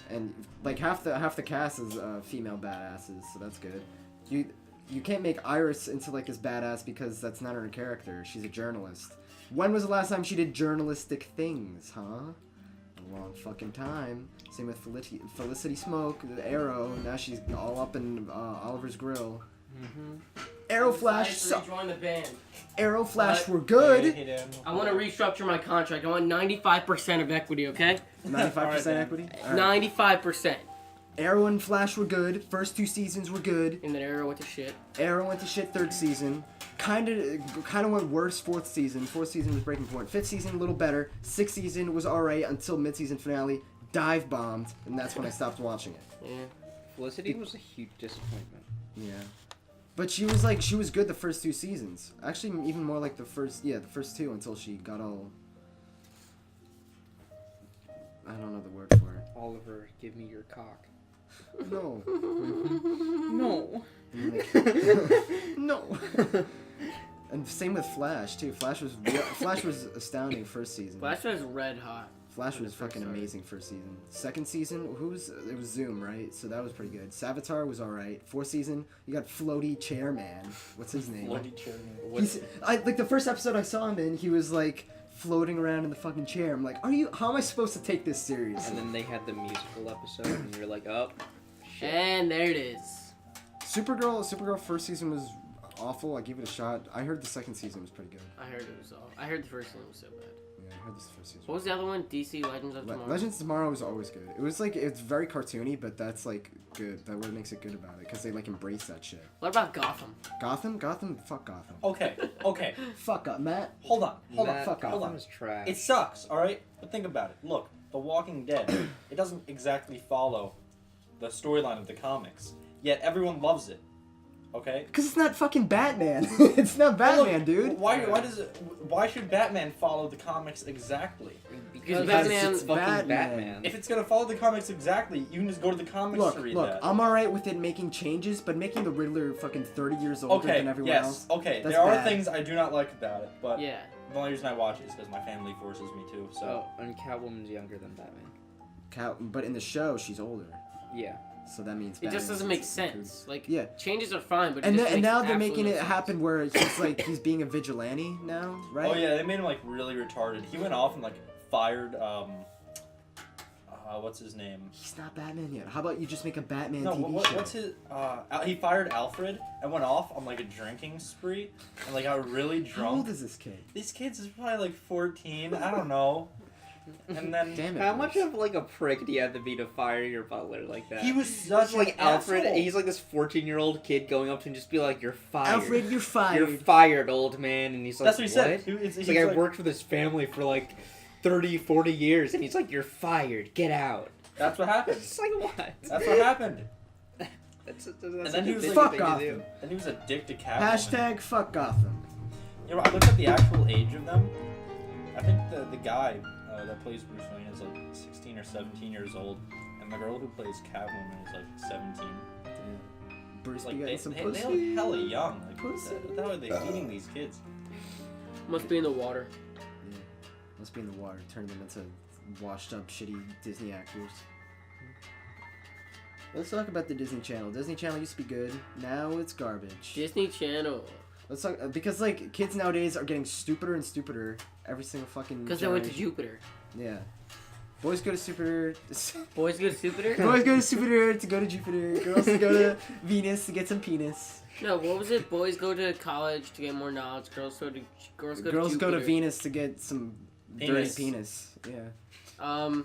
and like half the cast is female badasses, so that's good. You can't make Iris into like this badass because that's not her character. She's a journalist. When was the last time she did journalistic things, huh? A long fucking time. Same with Felicity Smoke, the Arrow. Now she's all up in Oliver's Grill. Arrow Flash. Join the band. Arrow Flash What? were good. I want to restructure my contract. I want 95% of equity, okay? 95% equity. All 95%. Arrow and Flash were good. First 2 seasons were good. And then Arrow went to shit. Arrow went to shit 3rd season. Kind of went worse 4th season. 4th season was breaking point. 5th season a little better. 6th season was alright until mid-season finale. Dive bombed, and that's when I stopped watching it. Yeah. Felicity was a huge disappointment. Yeah. But she was good the first 2 seasons. Actually, even more like the first 2 until she got all. I don't know the word for it. Oliver, give me your cock. No. No. No. And same with Flash too. Flash was astounding first season. Flash was red hot. Flash was first fucking started. amazing first season. 2nd season, it was Zoom, right? So that was pretty good. Savitar was alright. 4th season, you got Floaty Chairman. What's his name? Like the first episode I saw him in, he was like floating around in the fucking chair. I'm like, how am I supposed to take this seriously? And then they had the musical episode, and you're like, oh, shit. And there it is. Supergirl first season was awful. I gave it a shot. I heard the 2nd season was pretty good. I heard it was all. I heard the first one was so bad. Yeah, I heard this first season. What was the other one? DC Legends of Tomorrow. Legends of Tomorrow was always good. It was like, it's very cartoony, but that's like good. That what makes it good about it, because they like embrace that shit. What about Gotham? Gotham, fuck Gotham. Okay. Fuck up, Matt. Hold on. Matt, fuck off. Gotham is trash. It sucks, alright? But think about it. Look, The Walking Dead, it doesn't exactly follow the storyline of the comics, yet everyone loves it. Okay? Because it's not fucking Batman. It's not Batman, Look, dude. Why should Batman follow the comics exactly? Because Batman, it's it's fucking Batman. Batman. If it's gonna follow the comics exactly, you can just go to the comics to read Look, that. I'm alright with it making changes, but making the Riddler fucking 30 years older Okay, than everyone yes, else. okay. that's There are bad. things I do not like about it, but Yeah. the only reason I watch it is because my family forces me to. So Oh, and Catwoman's younger than Batman. But in the show, she's older. Yeah. So that means It just Batman's doesn't make improved. sense. Like, Yeah. changes are fine, but it And, just and makes now they're absolutely making no it sense. happen where he's being a vigilante now, right? oh yeah, they made him like really retarded. He went off and like fired what's his name? He's not Batman yet. How about you just make a Batman No, TV show? what's his? He fired Alfred and went off on like a drinking spree and like got really How old drunk. is this kid? These kids is probably like 14. I don't know. And then Damn it. How much Bruce. of like a prick do you have to be to fire your butler like that? he was such Such like an Alfred. asshole. He's like this 14-year-old kid going up to him and just be like, "You're fired. Alfred, you're You're fired. fired, old man." And he's like, That's what he said. He's He's like, "I like- worked with his family for like 30, 40 years," and he's like, "You're fired. Get out." That's what happened. It's like what? That's what happened. That's then he was like, Fuck thing to Gotham. do. And he was a dick to Catwoman. Hashtag fuck Gotham. You know, I looked at the actual age of them. I think the guy that plays Bruce Wayne is like 16 or 17 years old, and the girl who plays Catwoman is like 17. Bruce Like be they getting some look pussy. hella young. Like Pussy. what the hell are they feeding these kids? Must be in the water. Yeah. Must be in the water. Turn them into washed up, shitty Disney actors. Let's talk about the Disney Channel. Disney Channel used to be good. Now it's garbage. Disney Channel. Let's talk because like kids nowadays are getting stupider and stupider every single fucking. Because they went to generation. Jupiter. Yeah. Boys go to Jupiter. Boys go to Jupiter? Boys go to Jupiter to go to Jupiter. Girls go to Venus to get some penis. No, what was it? Boys go to college to get more knowledge. Girls go to Jupiter. Go to Venus to get some dirty penis. Yeah.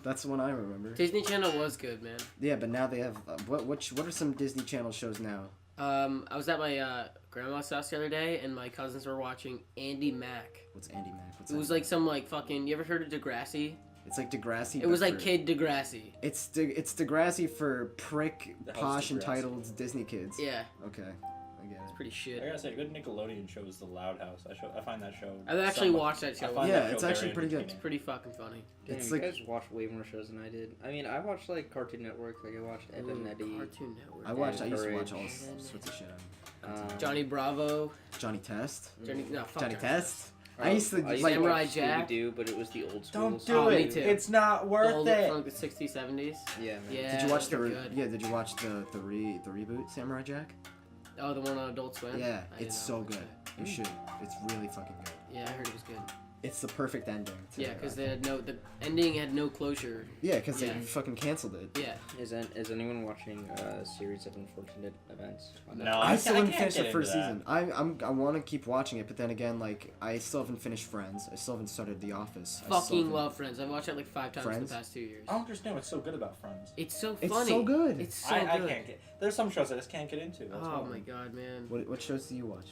That's the one I remember. Disney Channel was good, man. Yeah, but now they have what are some Disney Channel shows now? I was at my grandma's house the other day, and my cousins were watching Andy Mack. What's Andy Mack? What's It was like some like fucking. You ever heard of Degrassi? It's like Degrassi. It was like Kid Degrassi. It's Degrassi for prick, The house posh, Degrassi. entitled Disney kids. Yeah, Okay, I get it's it. pretty I shit. gotta say, a good Nickelodeon show is The Loud House. I find that show. I've actually watched that show. I find Yeah, that show it's actually very pretty good. It's entertaining. pretty fucking funny. Damn, It's you like- guys watch way more shows than I did. I mean, I watched like Cartoon Network. Like I watched Ed and Eddie. Cartoon Network. I used to watch all Courage. sorts of shit on Johnny Bravo. Johnny Test. No, fuck Johnny Test. Test. I used to like. Samurai watch Jack. Scooby-Doo, but it was the old school. Don't do Oh, me it. too. It's not The worth old, it. from the 60s, 70s. Yeah, man. Yeah. Did you watch they're good. Did you watch the reboot Samurai Jack? Oh, the one on Adult Swim? Yeah, I did it's not so watch good. that. You should. It's really fucking good. Yeah, I heard it was good. It's the perfect ending. Yeah, because the ending had no closure. Yeah, because they Yeah. fucking canceled it. Yeah. Is anyone watching a series of unfortunate events? on No. Netflix? I still haven't can't finished get the first into season. I want to keep watching it, but then again, like I still haven't finished Friends. I still haven't started The Office. I still Fucking haven't- love Friends. I've watched it like 5 times in Friends? the past 2 years. I don't understand what's so good about Friends. It's so It's funny. so good. It's so I good. can't get. There's some shows I just can't get into. That's Oh why. my god, man. What shows do you watch?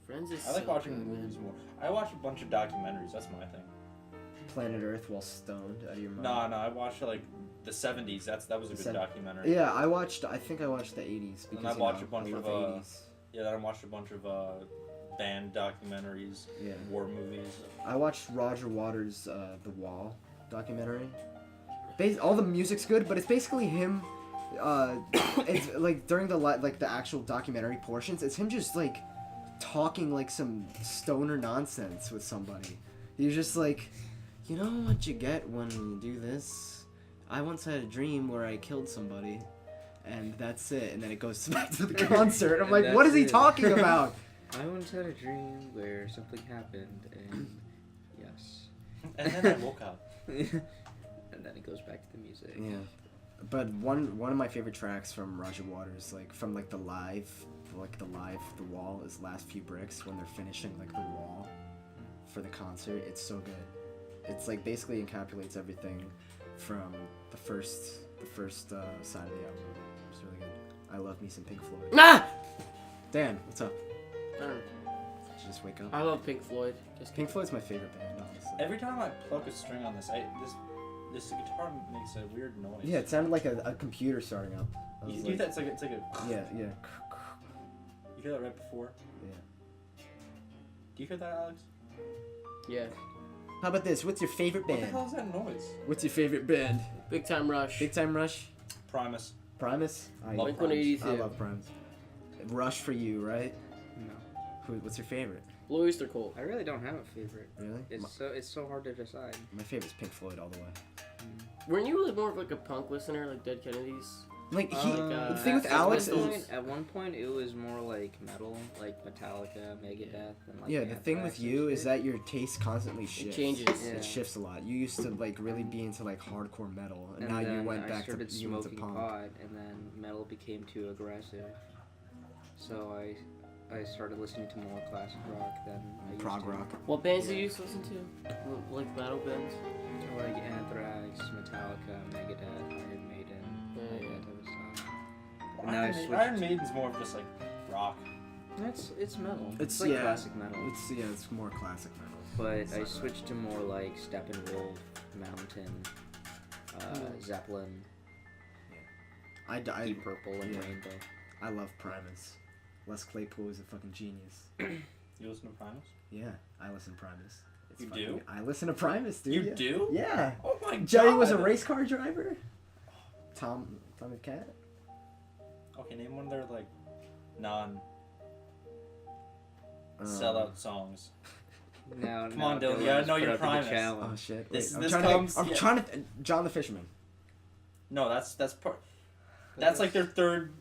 Friends is I like so watching good, man. movies more. I watch a bunch of documentaries. That's my thing. Planet Earth while stoned out of your mind. No, I watched like the 70s. That was a good Seven- documentary. Yeah, I think I watched the 80s because I you watched know, a bunch I of, love 80s. Yeah, then I watched a bunch of band documentaries, Yeah. war movies. I watched Roger Waters' The Wall documentary. All the music's good, but it's basically him. It's like during the actual documentary portions, it's him just like talking like some stoner nonsense with somebody. He's just like, you know what you get when you do this? I once had a dream where I killed somebody, and that's it. And then it goes back to the concert. I'm And like, what is that's he it. talking about? I once had a dream where something happened, and yes. And then I woke up. And then it goes back to the music. Yeah, but one of my favorite tracks from Roger Waters, like from like the live The Wall is Last Few Bricks when they're finishing like the wall for the concert. It's so good. It's like basically encapsulates everything from the first side of the album. It's really good. I love me some Pink Floyd. Ah! Dan, what's up? I don't know. Did you just wake up? I love Pink Floyd. Just Pink Floyd's my favorite band, honestly. Every time I pluck a string on this, this guitar makes a weird noise. Yeah, it sounded like a computer starting up. I was You do that? It's like a. Yeah, yeah. You hear that right before? Yeah. Do you hear that, Alex? Yeah. How about this? What's your favorite What the band? hell is that noise? What's your favorite band? Big Time Rush. Big Time Rush? Primus. Primus? I Love love Blink-182. I love Primus. Rush for you, right? No. What's your favorite? Blue Oyster Cult. I really don't have a favorite. Really? It's so hard to decide. My favorite's Pink Floyd all the way. Weren't you like more of like a punk listener, like Dead Kennedys? Like the thing with at Alex one is At one point, it was more like metal, like Metallica, Megadeth, and like yeah. The thing with Anthrax you and is shit. that your taste constantly shifts. changes. Yeah. It shifts a lot. You used to like really be into like hardcore metal, and, And now you then went I back to started you went to smoking punk. pot, and then metal became too aggressive. So I started listening to more classic rock than I used Prog to. rock. What bands did you used to listen to? Like metal bands? So like Anthrax, Metallica, Megadeth, Iron Maiden, like that type of stuff. And now I switched. Iron Maiden's more of just like rock. It's metal. It's like yeah, classic metal. It's more classic metal. But I switched to more like Steppenwolf, Mountain, Zeppelin, Deep Purple, and yeah. Rainbow. I love Primus. Les Claypool is a fucking genius. You listen to Primus? Yeah, I listen to Primus. It's You fucking- do? I listen to Primus, dude. You yeah. do? Yeah. Oh my god. Joey was a race car driver. Tom the Cat. Okay, name one of their like non Um, sellout songs. No, Come on, Dylan, you gotta know your primus. Oh shit! This- Wait, this I'm comes- trying to. John the Fisherman. No, that's like their third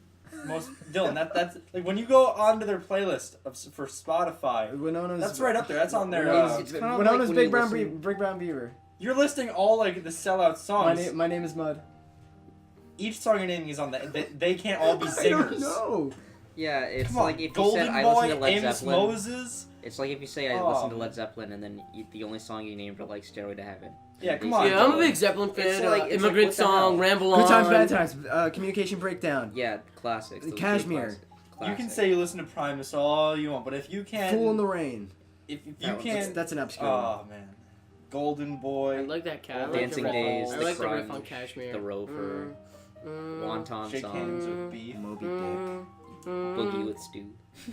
most. Dylan, that's like when you go onto their playlist for Spotify. Winona's. That's right up there. That's on their. It's kind of Winona's like Big when Brown you listen- Big Brown Beaver. You're listing all like the sellout songs. My name is Mud. Each song you're naming is on that. They can't all be I singers. don't know. Yeah, it's Come on, like if you Golden said I Boy, listen to Led Amos Zeppelin. Moses. It's like if you say I Oh, listen to man. Led Zeppelin and then the only song you named are like Stairway to Heaven. Yeah, come They on. say Yeah, I'm a Dylan. big Zeppelin fan. It's like- it's Immigrant like, what the hell? Song, Ramble On. Good times, bad times. Communication breakdown. Yeah, classics. those are Cashmere. classic- You can classic. say you listen to Primus all you want, but if you can't, Fool in the Rain. if you That one's- can't, That's an obscure one. oh man, Golden Boy. I like that cat. I like Dancing the riff. Days, I The like the riff Crunch, on Cashmere. The Rover, Wonton Shake hands Song, with beef. Moby Dick. Boogie with Stu.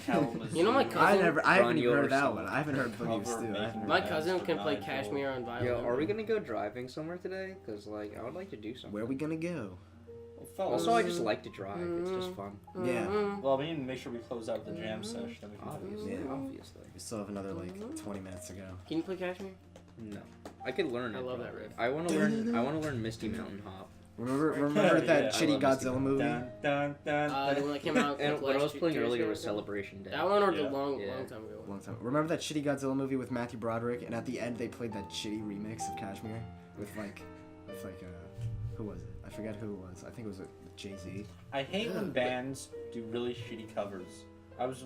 Kalamazoo. You know my cousin- I haven't Run even Your heard that Song. one. I haven't heard Boogie with Cover Stu. I making haven't heard My that. cousin can play Nigel. Cashmere on violin. Yo, are we gonna go driving somewhere today? Cause like I would like to do something. Where are we gonna go? Well, fellas, Also, I just like to drive. It's just fun. Yeah. Well, we need to make sure we close out the jam session. Then we can Obviously, Yeah. obviously. We still have another like 20 minutes to go. Can you play Cashmere? No, I could learn it. I love that probably. riff. I want to learn. I want to learn Misty Mountain Hop. Remember that Yeah, I shitty love Misty Godzilla Mountain. movie? Dun, dun, dun, The one that came out. And like, what I was last playing 2 years earlier ago? was Celebration Day. That one or Yeah. the long Yeah. time ago. Long time. Remember that shitty Godzilla movie with Matthew Broderick, and at the end they played that shitty remix of Kashmir with who was it? I forget who it was. I think it was Jay-Z. I hate when bands do really shitty covers. I was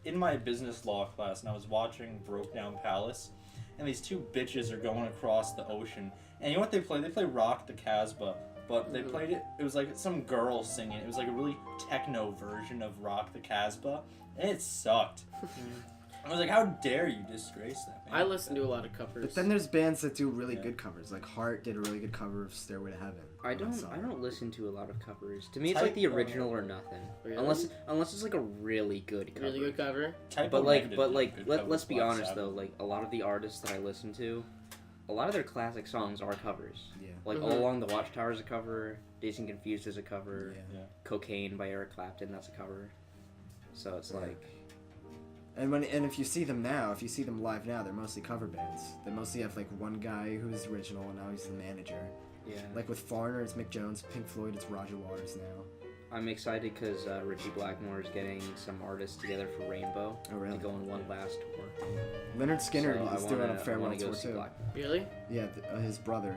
in my business law class and I was watching Broke Down Palace, and these two bitches are going across the ocean. And you know what they play? They play Rock the Casbah, but they played it. It was like some girl singing. It was like a really techno version of Rock the Casbah, and it sucked. I was like, how dare you disgrace that, man? I listen to a lot of covers. But then there's bands that do really Yeah. good covers. Like Heart did a really good cover of Stairway to Heaven. I That don't. song. I don't listen to a lot of covers. To me, it's like the Type, original or nothing. Really? Unless it's like a really good cover. Really good cover. Typo But Negative did a good cover let's of be Black honest Sabbath. though. Like a lot of the artists that I listen to, a lot of their classic songs are covers. Yeah. Like Mhm. All Along the Watchtower is a cover. Dazed and Confused is a cover. Yeah. Cocaine by Eric Clapton, that's a cover. So it's Yeah. like, And if you see them now, if you see them live now, they're mostly cover bands. They mostly have like one guy who's original and now he's the manager. yeah. Like with Foreigner, it's Mick Jones. Pink Floyd, it's Roger Waters now. I'm excited because Richie Blackmore is getting some artists together for Rainbow Oh really? to go on one last tour. Leonard Skinner So is I doing wanna- a I farewell wanna go tour see too. Blackmore. Really? Yeah, his brother,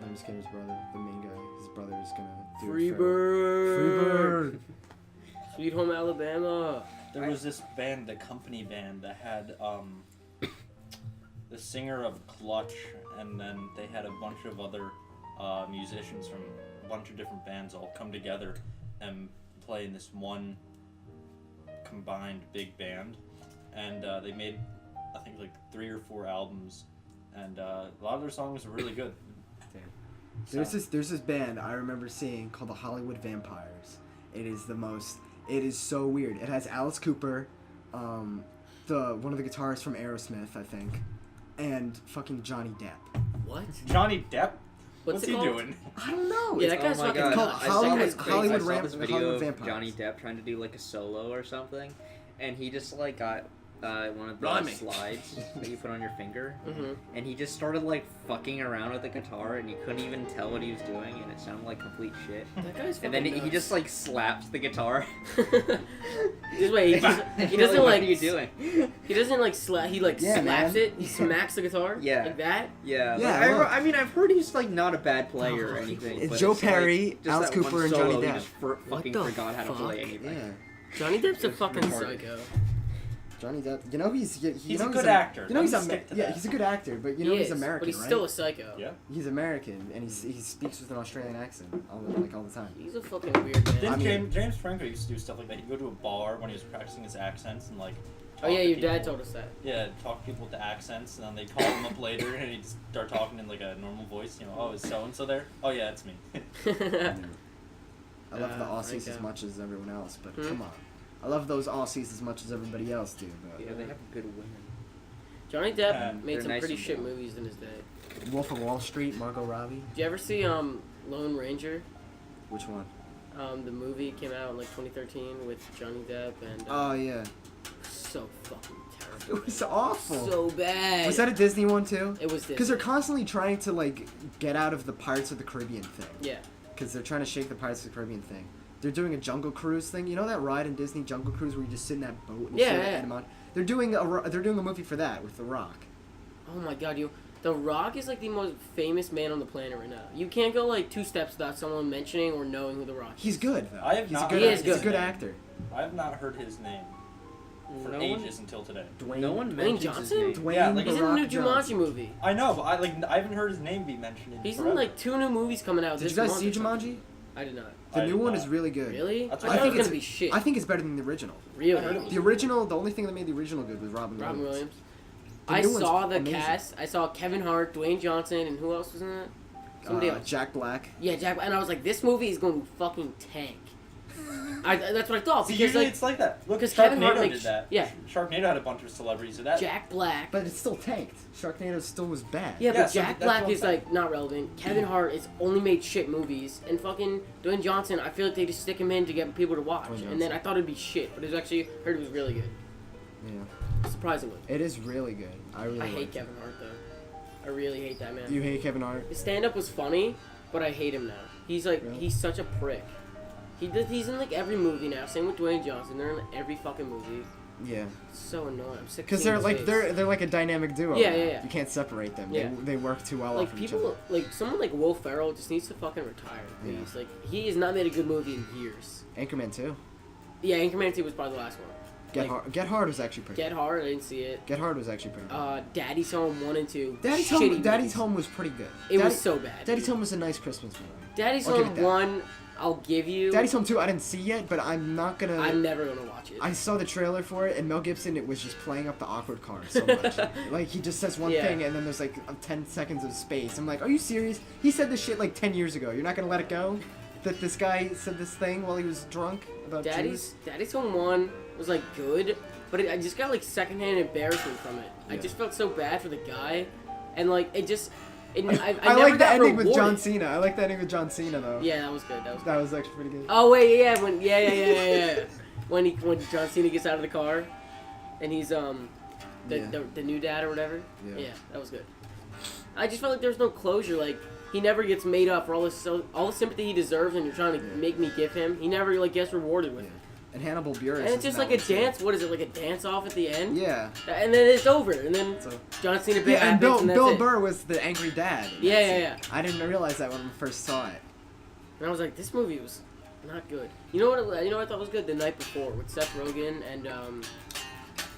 Leonard Skinner's brother, the main guy. His brother is gonna do a Freebird. farewell. Freebird. Sweet Home Alabama. There was this band, the company band, that had the singer of Clutch, and then they had a bunch of other musicians from a bunch of different bands all come together and play in this one combined big band. And they made, I think, like 3 or 4 albums, and a lot of their songs are really good. There's this band I remember seeing called the Hollywood Vampires. It is so weird. It has Alice Cooper, one of the guitarists from Aerosmith, I think, and fucking Johnny Depp. What? Johnny Depp? What's What's it he called? doing? I don't know. Yeah, It's- that guy's oh my fucking god! called nuts. I Hollywood- saw, Hollywood I saw this video Hollywood of Vampires. Johnny Depp trying to do like a solo or something, and he just like got one of the Rhyming. slides that you put on your finger, Mm-hmm. and he just started like fucking around with the guitar, and you couldn't even tell what he was doing, and it sounded like complete shit. That guy's fucking And then he nuts. just like slaps the guitar. Just wait, he doesn't What like. are you doing? He doesn't like slap. He like Yeah, slaps man. it. He smacks the guitar. Yeah. Like that. Yeah, Yeah, like, well- I mean, I've heard he's like not a bad player or anything. It's but Joe like, Perry, just Alice that one Cooper, and solo, Johnny he Depp. just fucking the forgot how to play fuck? anything. Yeah, Johnny Depp's a It's fucking retarded. psycho. Johnny Depp. You know he's a good actor. You know he's Let me stick to yeah, that. he's a good actor, but you know He he's is, American, but he's right? still a psycho. Yeah. He's American, and he speaks with an Australian accent all the time. He's a fucking weird man. Didn't I mean- James Franco used to do stuff like that? He'd go to a bar when he was practicing his accents and like. Oh yeah, talk to your dad people. told us that. Yeah, talk to people with the accents, and then they call him up later, and he'd start talking in like a normal voice. You know, oh, is so and so there? Oh yeah, it's me. I love the Aussies Franco. as much as everyone else, but Hmm? come on. I love those Aussies as much as everybody else do, but Yeah, they have good women. Johnny Depp Um, made they're some nice pretty and shit blonde. movies in his day. Wolf of Wall Street, Margot Robbie. Did you ever see Lone Ranger? Which one? The movie came out in like 2013 with Johnny Depp and Oh yeah. so fucking terrible. It was awful. So bad. Was that a Disney one too? It was Disney. Because they're constantly trying to like get out of the Pirates of the Caribbean thing. Yeah. Because they're trying to shake the Pirates of the Caribbean thing. They're doing a Jungle Cruise thing. You know that ride in Disney, Jungle Cruise, where you just sit in that boat and Yeah, shit yeah. at Edmond? They're doing a movie for that with The Rock. Oh my god, The Rock is like the most famous man on the planet right now. You can't go like 2 steps without someone mentioning or knowing who The Rock is. He's good though. I have he's not a good, He is he's a good. good actor. I have not heard his name for No ages until today. No one Dwayne mentions Johnson? his name. Dwayne Yeah, like, He's The in the Rock new Jumanji Johnson. movie. I know, but I haven't heard his name be mentioned in He's forever. in like 2 new movies coming out Did this you guys month see or something. Jumanji? I did not. The I new did one not. is really good. Really? That's I what thought I it was think gonna be shit. I think it's better than the original. Really? I heard it was- The original, the only thing that made the original good was Robin Robin Williams. Williams. The I new one's saw the amazing. cast. I saw Kevin Hart, Dwayne Johnson, and who else was in it? Somebody else. Jack Black. Yeah, Jack. And I was like, this movie is going to fucking tank. That's what I thought See, because usually like it's like that. Look, 'cause Kevin Hart Sharknado makes- did that. yeah. Sharknado had a bunch of celebrities in that. Jack Black. But it still tanked. Sharknado still was bad. Yeah, Yeah, but so Jack that's Black what I'm is saying. like not relevant. Kevin Hart is only made shit movies, and fucking Dwayne Johnson. I feel like they just stick him in to get people to watch, Dwayne and then Johnson. I thought it'd be shit, but it was actually heard it was really good, Yeah. surprisingly. It is really good. I really I hate liked it. Kevin Hart though. I really hate that man. You hate Kevin Hart? His stand up was funny, but I hate him now. He's like Really? he's such a prick. He's in like every movie now. Same with Dwayne Johnson. They're in every fucking movie. Yeah. It's so annoying. I'm sick. of Because seeing they're his like face. they're like a dynamic duo. Yeah, now. yeah, yeah. You can't separate them. Yeah. They work too well like off of each people other. like someone like Will Ferrell just needs to fucking retire, please. Yeah. Like he has not made a good movie in years. Anchorman 2. Yeah, Anchorman 2 was probably the last one. Get Hard was actually pretty Get Hard, I didn't see it. Get Hard was actually pretty good. Daddy's Home 1 and 2. Daddy's shitty Home Daddy's movies. Home was pretty good. It was so bad. Daddy's Home was a nice Christmas movie. Daddy's I'll give Home it that. 1, I'll give you. Daddy's Home 2 I didn't see yet, but I'm not gonna I'm never gonna watch it. I saw the trailer for it, and Mel Gibson, it was just playing up the awkward card so much. Like, he just says one Yeah. thing, and then there's like 10 seconds of space. I'm like, are you serious? He said this shit like 10 years ago. You're not gonna let it go? That this guy said this thing while he was drunk about Jews? Daddy's Home 1 was like good, but I just got like secondhand embarrassment from it. I Yeah. just felt so bad for the guy, and like it just. I I never like the got ending with rewarded. John Cena. I like the ending with John Cena, though. Yeah, that was good. That was good. That was actually pretty good. Oh wait, yeah. When John Cena gets out of the car, and he's Yeah. the new dad or whatever. Yeah. Yeah, that was good. I just felt like there's no closure. Like he never gets made up for all the sympathy he deserves, and you're trying to Yeah. make me give him. He never like gets rewarded with Yeah. it. And Hannibal Buress. And is it's just in like that a one, too. dance. What is it like a dance off at the end? Yeah. And then it's over, and then So, John Cena bit yeah, and happens, and that's Bill it. Burr was the angry dad. in Yeah, that yeah, scene. I didn't realize that when I first saw it. And I was like, this movie was not good. You know what? You know what I thought was good? The Night Before with Seth Rogen and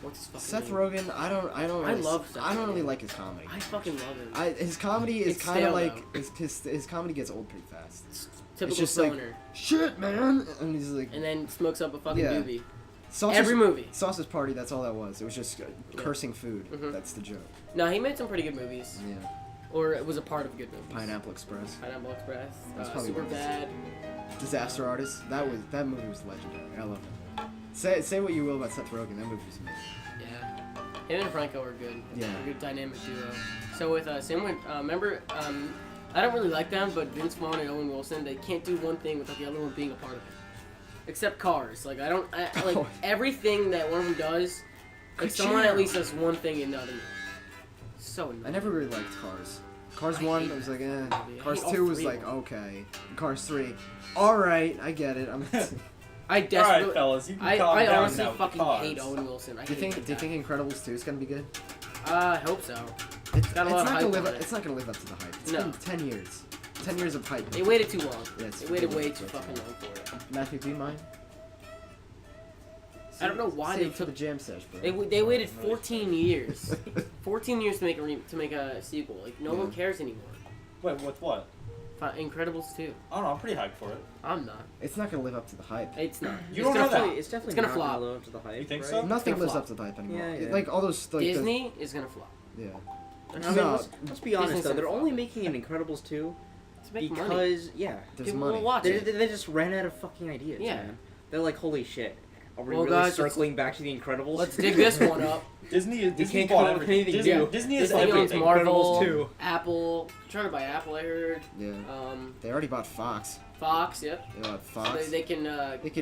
what's his fucking Seth name? Rogen, I don't I really, love Seth I don't really Rogen. like his comedy. I fucking love him. His comedy is It's kind of stale, like his comedy gets old pretty fast. It's typical just like- stoner. Shit, man, and he's like And then smokes up a fucking Yeah. doobie. sausage, Every movie. Sausage Party. That's all that was. It was just cursing food. Mhm. That's the joke. No, he made some pretty good movies. Yeah. Or it was a part of good movies. Pineapple Express. Pineapple Express. That's probably Super one of his- Bad. Disaster Artist. That movie was legendary. I love it. Say what you will about Seth Rogen. That movie was amazing. Yeah. Him and Franco are good. Yeah. They're a good dynamic duo. So with same with remember I don't really like them, but Vince Vaughn and Owen Wilson, they can't do one thing without the other one being a part of it. Except Cars. Like I like everything that one of them does, like someone at least does one thing in the other. So annoying. I never really liked Cars. Cars I 1, hate I was like, that eh. movie. I Cars hate all 2 was three of like, them. okay. Cars 3, alright, I get it. I All desperately. right, fellas, you can I calm down honestly now with fucking Cars. hate Owen Wilson. I Do you hate think that guy. Incredibles 2 is gonna be good? I hope so. It's, got a lot of hype on it. It's not gonna live up to the hype. It's No. been 10 years. 10 years of hype. They waited too long. Yeah, it's They waited really way too good. fucking long for it. Matthew, do you mind? I don't know why Save they it for took. the jam sesh, bro. They waited 14 years. 14 years to make a sequel. Like no one Yeah. cares anymore. Wait, with what? Incredibles 2. I don't know. I'm pretty hyped for it. I'm not. It's not gonna live up to the hype. It's not. You It's don't gonna know that. flop. It's definitely gonna not flop. gonna live up to the hype. You think right? so? Nothing gonna lives flop. up to the hype anymore. Yeah, yeah. Like all those like Disney is gonna flop. yeah. I No. mean, Let's be honest Disney's though, they're gonna only flop. making an Incredibles 2 To make money. because There's People money. will watch they it. they just ran out of fucking ideas. Yeah. Man. They're like, holy shit, Are we Well, really guys, circling back to the Incredibles? Let's dig this one up. Disney can't bought come up with everything. anything Disney, new. Disney is Disney owns everything. Marvel, Incredibles 2. Apple. Trying to buy Apple, I heard. Yeah. They already bought Fox. Fox, yep. They bought So Fox. they can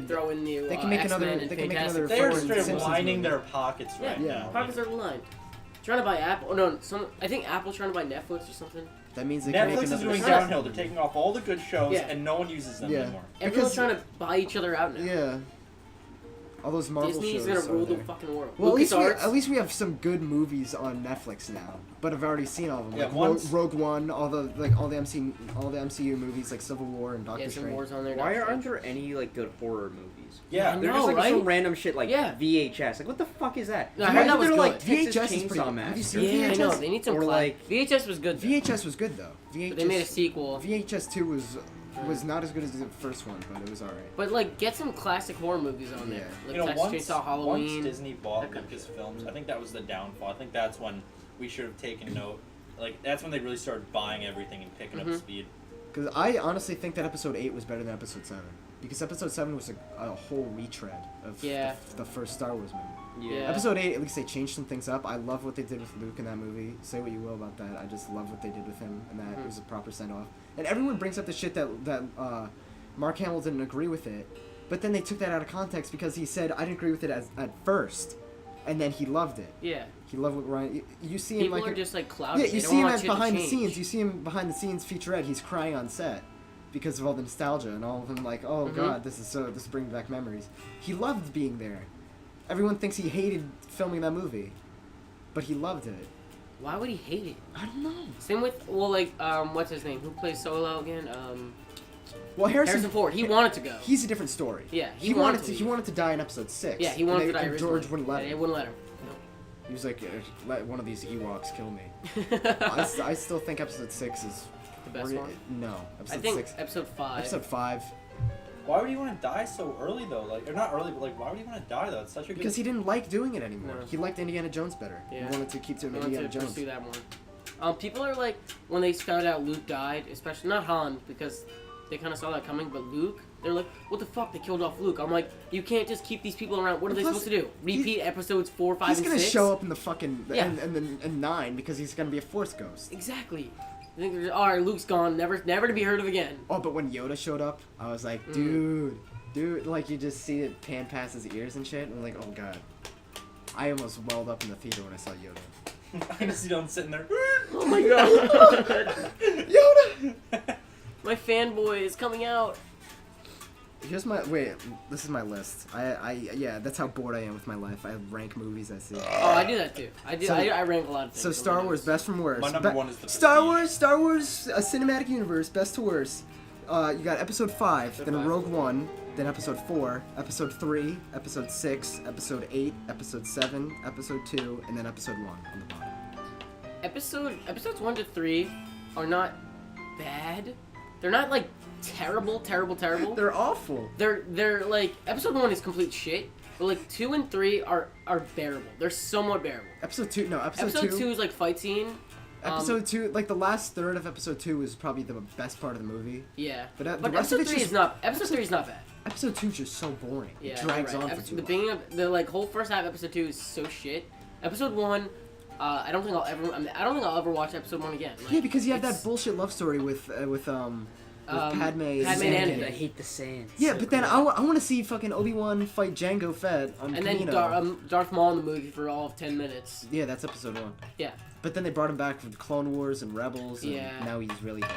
throw in the they can make X-Men another- and they can make Fantastic another They are Four straight up Simpsons lining movie. their pockets right Yeah, now. pockets are lined. Trying to buy Apple. Oh no, I think Apple's trying to buy Netflix or something. That means they can make Netflix is another. doing Netflix. downhill. They're taking off all the good shows, Yeah. and no one uses them Yeah. anymore. Everyone's Because- trying to buy each other out now. Yeah. All those Marvel Disney's shows. gonna rule are the there. fucking world. Well, LucasArts. at least we have some good movies on Netflix now, but I've already seen all of them. Yeah, Like once- Rogue One, all the MCU movies like Civil War and Doctor Yeah, some Strange. wars on there. Why Doctor aren't Strange. there any like good horror movies? Yeah, They're No, just like right? some random shit like Yeah. VHS. Like what the fuck is that? No, I heard that was They're like good. Texas VHS is Chainsaw pretty good. Have Massacre. you seen Yeah, I VHS? know. They need some Or like- VHS was good. Though. VHS was good though. VHS. But they made a sequel. VHS 2 was not as good as the first one, but it was alright. But like, get some classic horror movies on there. Yeah. Like You know, Texas once Chainsaw Halloween. Disney bought that kind of Lucasfilms, I think that was the downfall. I think that's when we should have taken note. Like, that's when they really started buying everything and picking up speed. Because I honestly think that episode 8 was better than episode 7. Because episode 7 was a whole retread of Yeah. the first Star Wars movie. Yeah. Episode 8, at least they changed some things up. I love what they did with Luke in that movie. Say what you will about that. I just love what they did with him, and that it was a proper send-off. And everyone brings up the shit that Mark Hamill didn't agree with it. But then they took that out of context because he said, I didn't agree with it at first. And then he loved it. Yeah. He loved what Ryan... You see him People like... are just like cloudy. Yeah, They you don't see him want as shit to behind the change. scenes. You see him behind the scenes featurette. He's crying on set because of all the nostalgia and all of them like, oh god, this is bringing back memories. He loved being there. Everyone thinks he hated filming that movie, but he loved it. Why would he hate it? I don't know. Same with what's his name? Who plays Solo again? Well, Harrison Ford. He wanted to go. He's a different story. Yeah, he wanted to die in episode 6. Yeah, he wanted to die and originally. George wouldn't let They him. wouldn't let him. He was like, let one of these Ewoks kill me. No. I still think episode 6 is The best one? No, I episode think 6. episode 5. Episode 5. Why would he want to die so early, though? Like, or not early, but like, why would he want to die, though? It's such a good... Because he didn't like doing it anymore. No. He liked Indiana Jones better. Yeah. He wanted to keep doing I Indiana want to Jones. pursue that more. People are like, when they found out Luke died, especially not Han, because they kind of saw that coming, but Luke, they're like, what the fuck? They killed off Luke. I'm like, you can't just keep these people around. What are they Plus, supposed to do? Repeat episodes 4, 5, He's and gonna 6? show up in the fucking Yeah. and 9 because he's gonna be a Force ghost. Exactly. I think they're all right. Luke's gone, never to be heard of again. Oh, but when Yoda showed up, I was like, dude, like you just see it pan past his ears and shit. And I'm like, oh god, I almost welled up in the theater when I saw Yoda. I just see him sitting there. Oh my god. Yoda. My fanboy is coming out. Here's my This is my list. Yeah, that's how bored I am with my life. I rank movies I see. Oh, I do that too. I do. So- I rank a lot of things. So on Star my Wars, notes. best from worst. My number one is the Star Prestige. Wars, a cinematic universe, best to worst. You got episode 5, Episode then 5. Rogue One, then episode 4, episode 3, episode 6, episode 8, episode 7, episode 2, and then episode 1 on the bottom. Episodes 1 to 3 are not bad. They're not like terrible. They're awful. They're like episode 1 is complete shit, but like 2 and 3 are bearable. They're somewhat bearable. Episode 2, no, Episode 2 is like fight scene. Episode 2, like the last third of episode 2 is probably the best part of the movie. Yeah. But, the But rest of episode it's 3 just- is not. Episode 3 is not bad. Episode 2 is just so boring. Yeah, It drags you're right. on for too The long. beginning of the like whole first half of episode 2 is so shit. Episode 1, I don't think I'll ever watch episode 1 again. Like, Yeah, because you have that it's- bullshit love story with Padme. Padme and Anakin. Anakin. I hate the sand. Yeah, So but then cool. I want to see fucking Obi-Wan fight Jango Fett on And Kamino. then Darth Maul in the movie for all of 10 minutes. Yeah, that's episode 1. Yeah. But then they brought him back for the Clone Wars and Rebels, and Yeah. now he's really dead.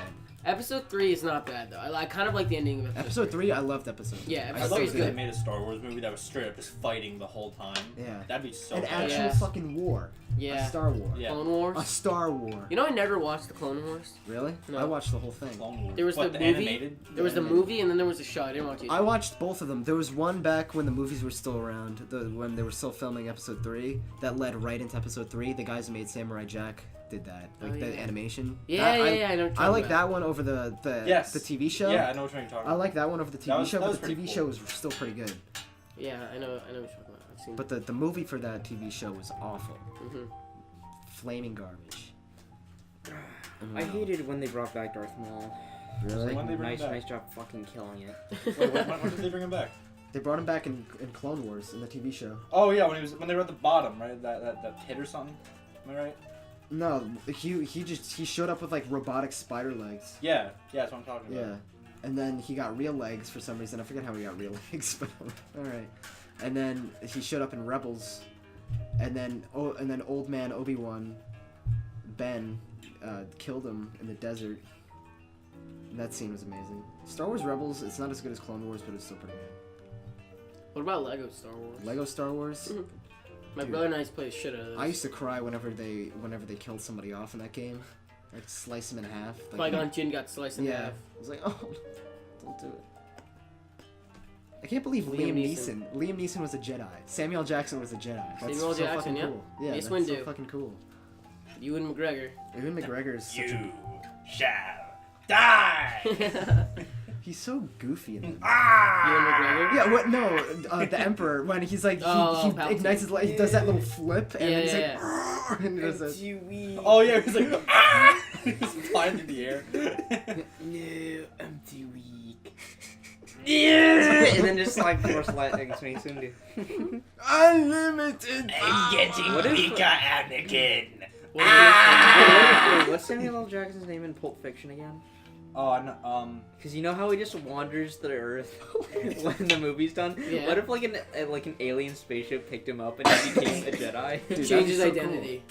Episode 3 is not bad though. I kind of like the ending of Episode 3, I loved episode 3. Yeah, I episode love 3 if is they good. made a Star Wars movie that was straight up just fighting the whole time. Yeah. That'd be so An bad. actual Yeah. fucking war. Yeah. A Star War. Yeah. Clone A Wars. Star War. You know, I never watched the Clone Wars. Really? No. I watched the whole thing. Clone Wars. There was What, the the movie. animated? There was the animated. movie, and then there was a show. I didn't watch it. I watched both of them. There was one back when the movies were still around, when they were still filming episode 3, that led right into episode 3. The guys who made Samurai Jack did that. Like Oh, the yeah. animation. Yeah, That- yeah, I I know. What you're I talking like about. that one over the Yes. the TV show. Yeah, I know what you're talking I about. like that one over the TV That was- show, that but was the pretty TV cool. show was still pretty good. Yeah, I know what you're talking about. I've seen. But the movie for that TV show was awful. Mhm. Flaming garbage. I hated when they brought back Darth Maul. It was Really? like, When they bring nice, him back? nice job fucking killing it. Wait, when did they bring him back? They brought him back in Clone Wars in the TV show. Oh yeah, when they were at the bottom, right? That pit or something. Am I right? No, he showed up with like robotic spider legs. Yeah, that's what I'm talking about. Yeah, and then he got real legs for some reason. I forget how he got real legs, but all right. And then he showed up in Rebels, and then old man Obi-Wan, Ben, killed him in the desert. And that scene was amazing. Star Wars Rebels, it's not as good as Clone Wars, but it's still pretty good. What about Lego Star Wars? Lego Star Wars. My Dude. brother and I used to play shit out of this. I used to cry whenever they killed somebody off in that game. I'd slice him in half. Qui-Gon Jinn got sliced in half. I was like, oh, don't do it. I can't believe Liam Neeson was a Jedi. Samuel Jackson was a Jedi. That's Samuel so Jackson, fucking yeah. cool. Yeah, Mace that's Windu. so fucking cool. Ewan McGregor. Ewan McGregor is such a... You shall die. He's so goofy in it. Ewan McGregor. Yeah, what? No, the Emperor, when he's like, he Palpatine. ignites his light, he does that little flip, and then he's like, yeah. and he does that. Oh yeah, he's like, ah! He's flying through the air. No, I'm too weak. And then just like force lightning Mace Windu. Unlimited. I'm getting What if- weaker, Anakin. What's Samuel L. Jackson's name in Pulp Fiction again? Oh, no, Because you know how he just wanders the earth when the movie's done? Yeah. What if like an alien spaceship picked him up and he became a Jedi? Dude, that'd Changed be his so identity.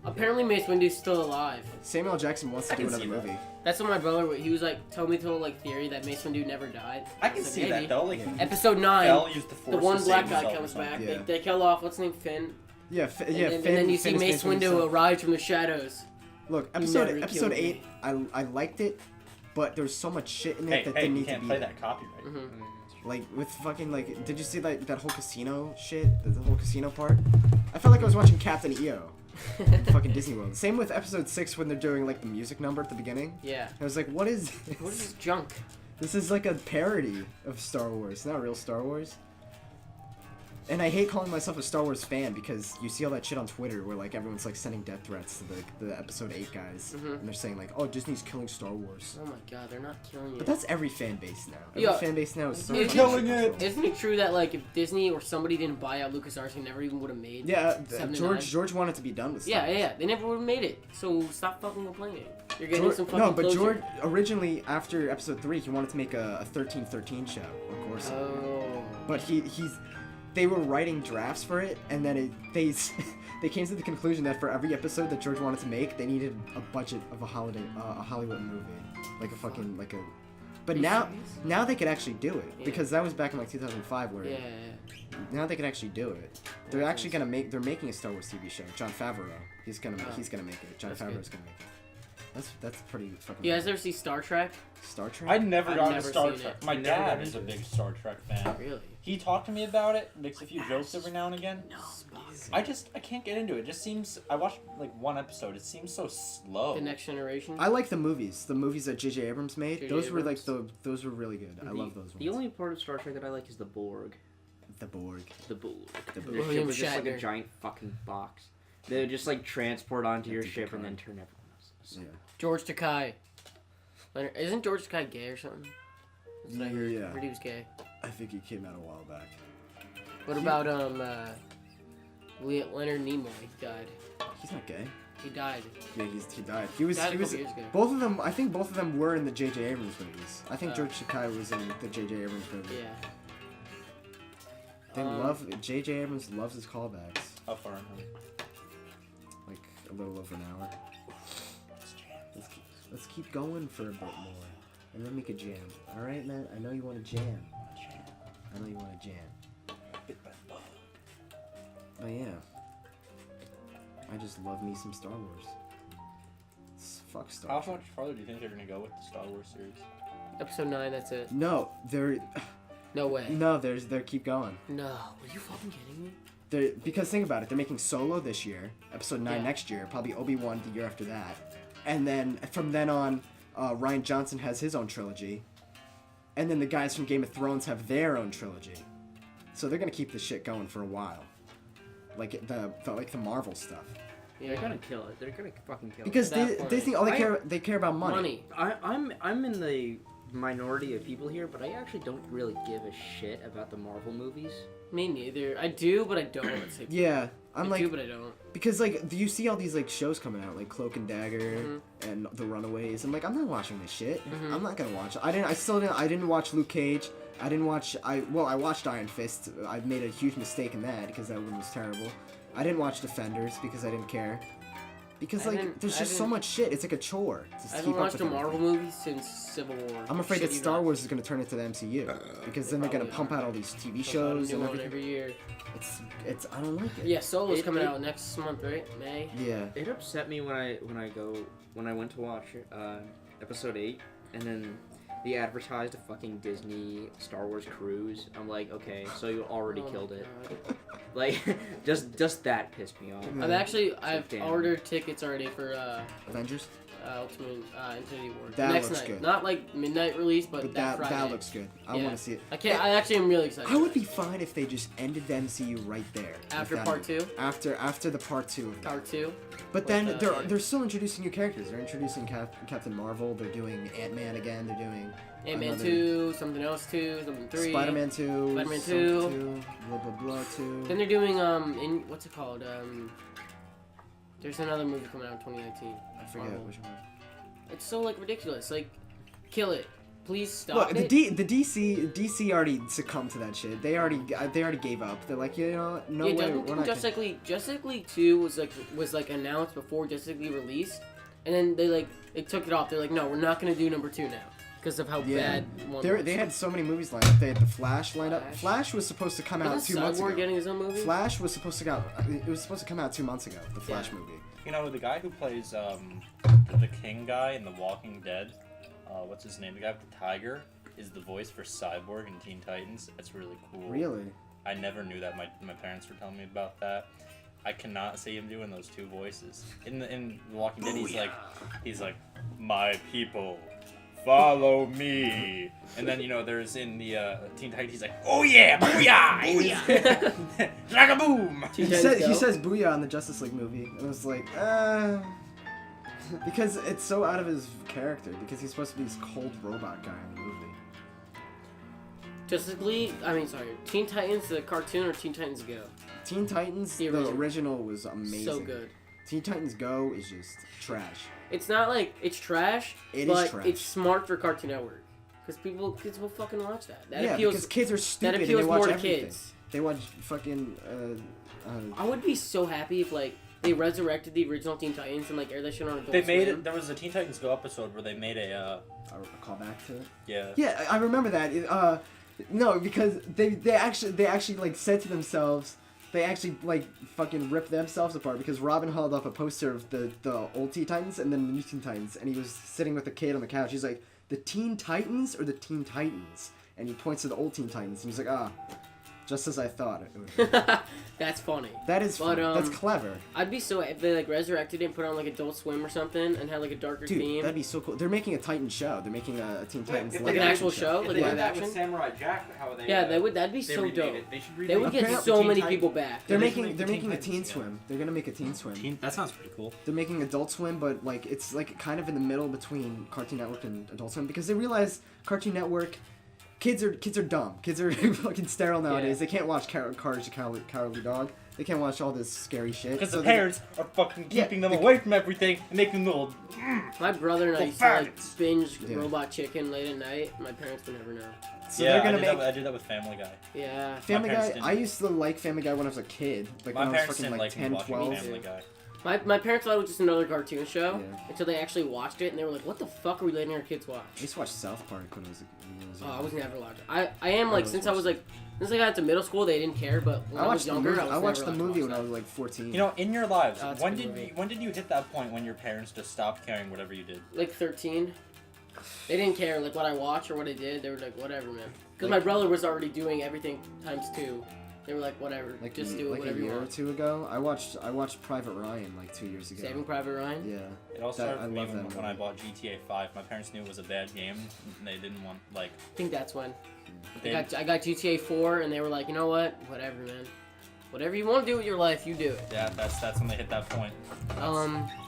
Apparently Mace Windu's still alive. Samuel Jackson wants to do can another see that. movie. That's what my brother, he was like, told me the whole like theory that Mace Windu never died. I can was like, see maybe. that though. Like, Yeah. Episode 9, Bell used the the force one to black save guy himself or comes back. something. Yeah. They kill off, what's his name, Finn? Yeah, And then you see Mace Windu arise from the shadows. Look, never episode killed 8, I liked it, but there's so much shit in it Hey, that hey, didn't you need to can't be play there. that copyright. Mm-hmm. Like with fucking like, did you see that whole casino shit? The whole casino part? I felt like I was watching Captain EO. Fucking Disney World. Same with episode 6 when they're doing like the music number at the beginning. Yeah. I was like, what is this? What is this junk? This is like a parody of Star Wars, not real Star Wars. And I hate calling myself a Star Wars fan because you see all that shit on Twitter where like everyone's like sending death threats to the episode 8 guys. Mhm. And they're saying like, oh, Disney's killing Star Wars. Oh my god, they're not killing you. But that's every fan base now. Every Yeah. fan base now is so Isn't fucking killing out of it. control. Isn't it true that like if Disney or somebody didn't buy out LucasArts, they never even would have made? Yeah, 7 to 9? George wanted to be done with Star Yeah, Wars. they never would have made it. So stop fucking complaining. You're getting George, some fucking no, but closure. George originally after episode 3 he wanted to make a 1313 show, of course. Oh. But they were writing drafts for it, and then they came to the conclusion that for every episode that George wanted to make, they needed a budget of a Hollywood movie, like a fucking like a. But Are you now serious? now they could actually do it Yeah. because that was back in like 2005 where Yeah. now they can actually do it. They're actually they're making a Star Wars TV show. John Favreau, he's gonna make it. John That's Favreau's good. gonna make it. That's pretty fucking. You guys ever see Star Trek? Star Trek? I never I've got into never Star seen Trek. it. My You never dad got is a into big Star Trek fan. Really? He talked to me about it, makes a few jokes every now and again. No. I can't get into it. It just seems, I watched like one episode. It seems so slow. The Next Generation? I like the movies that J.J. Abrams made. J.J. Those were like Abrams. those were really good. I love those ones. The only part of Star Trek that I like is the Borg. The Borg. The Borg. The Borg. Their William ship was just like a Shatner. giant fucking box. They would just like transport onto your That's a ship good and then kind. turn everyone else. Yeah. George Takei. Isn't George Takei gay or something? That's what I heard. Yeah. I heard he was gay. I think he came out a while back. What about Leonard Nimoy? He died. He's not gay. He died. Yeah, he died. He was Died a he was couple years ago. both of them. I think both of them were in the J.J. Abrams movies. I think Oh. George Takei was in the J.J. Abrams movie. Yeah. They love J.J. Abrams loves his callbacks. How far in him? Like a little over an hour. Let's keep going for a bit more, and then make a jam. All right, man. I know you want to jam. I know you want to jam. Oh yeah. I just love me some Star Wars. Fuck Star How Trek. much farther do you think they're gonna go with the Star Wars series? Episode 9, that's it. No, No way. they keep going. No. Are you fucking kidding me? Because think about it, they're making Solo this year, Episode 9 Yeah. next year, probably Obi-Wan the year after that, and then from then on, Rian Johnson has his own trilogy, and then the guys from Game of Thrones have their own trilogy. So they're gonna keep this shit going for a while, like the Marvel stuff. They're gonna kill it. They're gonna fucking kill Because At that point. Disney, all they care about money. Money. it. I'm in the minority of people here, but I actually don't really give a shit about the Marvel movies. Me neither. I do, but I don't. It's like, Yeah, I'm I like do, but I don't. because like do you see all these like shows coming out like Cloak and Dagger and The Runaways? I'm like I'm not watching this shit. I'm not gonna watch it. I didn't watch Luke Cage. I watched Iron Fist. I made a huge mistake in that because that one was terrible. I didn't watch Defenders because I didn't care. Because there's just so much shit. It's like a chore. I haven't watched a Marvel movie since Civil War. I'm afraid that Shitty Star vibes. Wars is gonna turn into the MCU because then they're gonna pump out all these TV shows New and one everything. every year. It's I don't like it. Yeah, Solo's It- coming it- out next month, right? May. Yeah. It upset me when I went to watch episode 8, and then they advertised a fucking Disney Star Wars cruise. I'm like, okay, so you already Oh killed my it. God. Like, just that pissed me off. Yeah. I've damn. ordered tickets already for Avengers. Ultimate Infinity War. That next looks night. good. Not like midnight release, but, But that that Friday. looks good. I Yeah. want to see it. I actually am really excited. I would be fine if they just ended the MCU right there. After If that- part 2. After the part 2 of that. Part 2. But then With, they're yeah. they're still introducing new characters. They're introducing Captain Marvel. They're doing Ant-Man again. They're doing Ant-Man another- 2, something else 2, something 3. Spider-Man 2. Spider-Man something 2. Blah blah blah 2. Then they're doing in what's it called? There's another movie coming out in 2019. I forget Marvel. which one. It's so like ridiculous. Like, kill it. Please stop Look, it. the DC already succumbed to that shit. They already gave up. They're like, you know, no yeah, way. We're not Justice League 2 was announced before Justice League released, and then they took it off. They're like, no, we're not gonna do number 2 now because of how bad one was. They had so many movies lined up. They had the Flash lined up. Flash. Flash was supposed to come out Wasn't 2 months Cyborg ago. getting his own movie? Flash was supposed to come out 2 months ago. The Flash movie. You know, the guy who plays the King guy in The Walking Dead, what's his name? The guy with the tiger is the voice for Cyborg in Teen Titans. That's really cool. Really? I never knew that. My parents were telling me about that. I cannot see him doing those 2 voices. In The Walking Dead, he's like, my people, follow me. And then, you know, there's in the Teen Titans, he's like, oh yeah, booyah! Booyah! Like a boom! He says "booyah" in the Justice League movie, and I was like, because it's so out of his character. Because he's supposed to be this cold robot guy in the movie. Teen Titans the cartoon or Teen Titans Go? Teen Titans, The the original. original was amazing. So good. Teen Titans Go is just trash. It's not like it's trash, It is but trash. it's smart for Cartoon Network because kids will fucking watch that. That Yeah, appeals. because kids are That stupid and appeals they watch more to everything. kids. They watch fucking. I would be so happy if they resurrected the original Teen Titans and aired that shit on Adult They made Swim. it. There was a Teen Titans Go episode where they made a call back to it. yeah. Yeah, I remember that. No, because they actually said to themselves. They actually fucking ripped themselves apart because Robin held up a poster of the old Teen Titans and then the new Teen Titans, and he was sitting with a kid on the couch. He's like, the Teen Titans or the Teen Titans? And he points to the old Teen Titans. And he's like, just as I thought it would be. That's funny. That is But, fun. That's clever. I'd be so if they resurrected it and put it on Adult Swim or something and had a darker Dude, theme. that'd be so cool. They're making a Titan show. They're making a Teen Titans if like an they actual show, like Yeah. live that with action. Samurai Jack, how they Yeah, that'd be they so remade dope. it. They should They remake would get Apparently- so Teen many Titans. people back. They're They making should they're make making a Teen Teen Titans, yeah. Swim. They're gonna make a Teen Swim. That sounds pretty cool. They're making Adult Swim, but it's kind of in the middle between Cartoon Network and Adult Swim because they realize Cartoon Network. Kids are dumb. Kids are fucking sterile nowadays. Yeah. They can't watch Courage the Cowardly Dog. They can't watch all this scary shit. Because So the they- parents are fucking Yeah, keeping them they- away from everything and making them little. My brother and I Go used to faggots. binge Yeah. Robot Chicken late at night. My parents would never know. So yeah, they're gonna make I did that with Family Guy. Yeah. Family parents Guy. didn't. I used to like Family Guy when I was a kid. Like My when I was parents fucking didn't like 10, me watching 12. Family Guy. My parents thought it was just another cartoon show Yeah. until they actually watched it and they were like, "What the fuck are we letting our kids watch?" I used to watch South Park when I was Oh, I was never allowed to. I am was since I got to middle school, they didn't care. But when I I was watched the younger, movie. I was I watched never the allowed to movie watch when I that. was like 14. You know, in your lives, Oh, that's a when good did movie. when did you hit that point when your parents just stopped caring whatever you did? Like 13. They didn't care what I watched or what I did. They were like, whatever, man. Because Like- my brother was already doing everything times 2. They were like, whatever, like just do it like whatever a you year or want. 2 ago. I watched Private Ryan like 2 years ago. Saving Private Ryan. Yeah. It all That- started I for me love that when I movie. bought GTA 5. My parents knew it was a bad game, and they didn't want I think that's when. They, I got GTA 4, and they were like, you know what? Whatever, man. Whatever you want to do with your life, you do it. yeah, that's when they hit that point.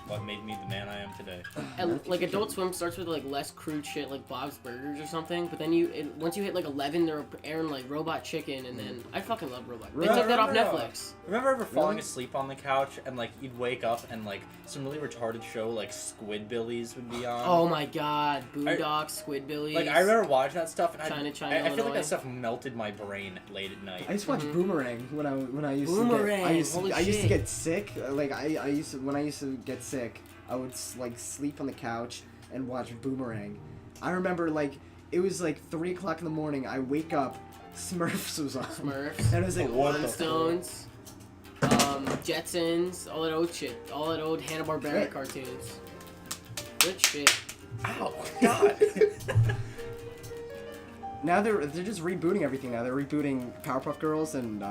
what made me the man I am today. And, like Adult Swim starts with like less crude shit like Bob's Burgers or something, but then once you hit like 11, they're airing like Robot Chicken, and then I fucking love Robot. They took that off Netflix. Remember ever falling asleep on the couch and like you'd wake up and like some really retarded show like Squidbillies would be on? Oh my god, Boondocks, Squidbillies. Like I remember watching that stuff and China, I feel like Illinois. that stuff melted my brain late at night. I used to watch Boomerang when I used Boomerang, to get I used to shit. get sick. Like I used to when I used to get sick, I would like sleep on the couch and watch Boomerang. I remember like it was like 3 o'clock in the morning. I wake up, Smurfs was on. Smurfs. And I was like, what the Flintstones, Jetsons, all that old shit, all that old Hanna-Barbera Right. cartoons. Good shit. Ow, God. Now they're just rebooting everything. Now they're rebooting Powerpuff Girls and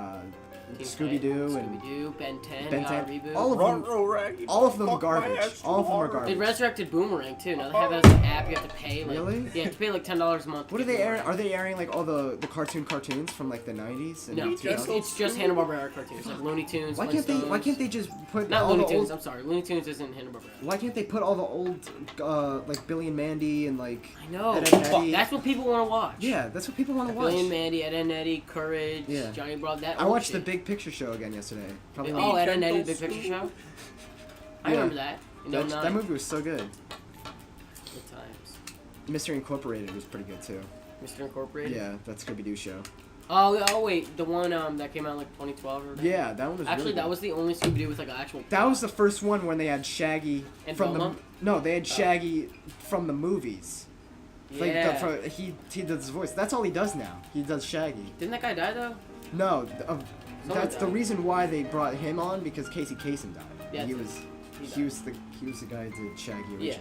Scooby Doo and Scooby-Doo, Ben 10, Ben got a 10. reboot. All of them garbage. All of them are They garbage. resurrected Boomerang too. Now they have it as an app. You have to pay. Like, Really? Yeah, you have to pay like $10 a month. What to are they get airing? Boomerang. Are they airing like all the cartoons from like the 90s? And No, 2000s? it's just Hanna-Barbera cartoons, like Looney Tunes. Why can't they just put Not all Looney the Tunes. old, I'm sorry, Looney Tunes isn't Hanna-Barbera. Why can't they put all the old like Billy and Mandy and like I know. Ed, Ed, Eddy? That's what people want to watch. Yeah, that's what people want to watch. Billy and Mandy, Ed, Ed, Eddy, Courage, Yeah. Johnny Bravo. That. I old watched the shit. Big Picture Show again yesterday. Probably Oh, like, Ed, Ed, Eddy, Big Picture Show. I Yeah. remember that. that movie was so good. Good times. Mystery Incorporated was pretty good too. Mr. Incorporated. Yeah, that Scooby-Doo show. Oh wait, the one that came out in like 2012 or whatever. Yeah, that one was Actually, really that good. was the only Scooby-Doo with like an actual. That was the first one when they had Shaggy And from Velma? they had Shaggy from the movies. Like Yeah. he does his voice. That's all he does now. He does Shaggy. Didn't that guy die though? No, that's the died. reason why they brought him on because Casey Kasem died. Yeah, he too. was He he was the guy who did Shaggy originally. Yeah.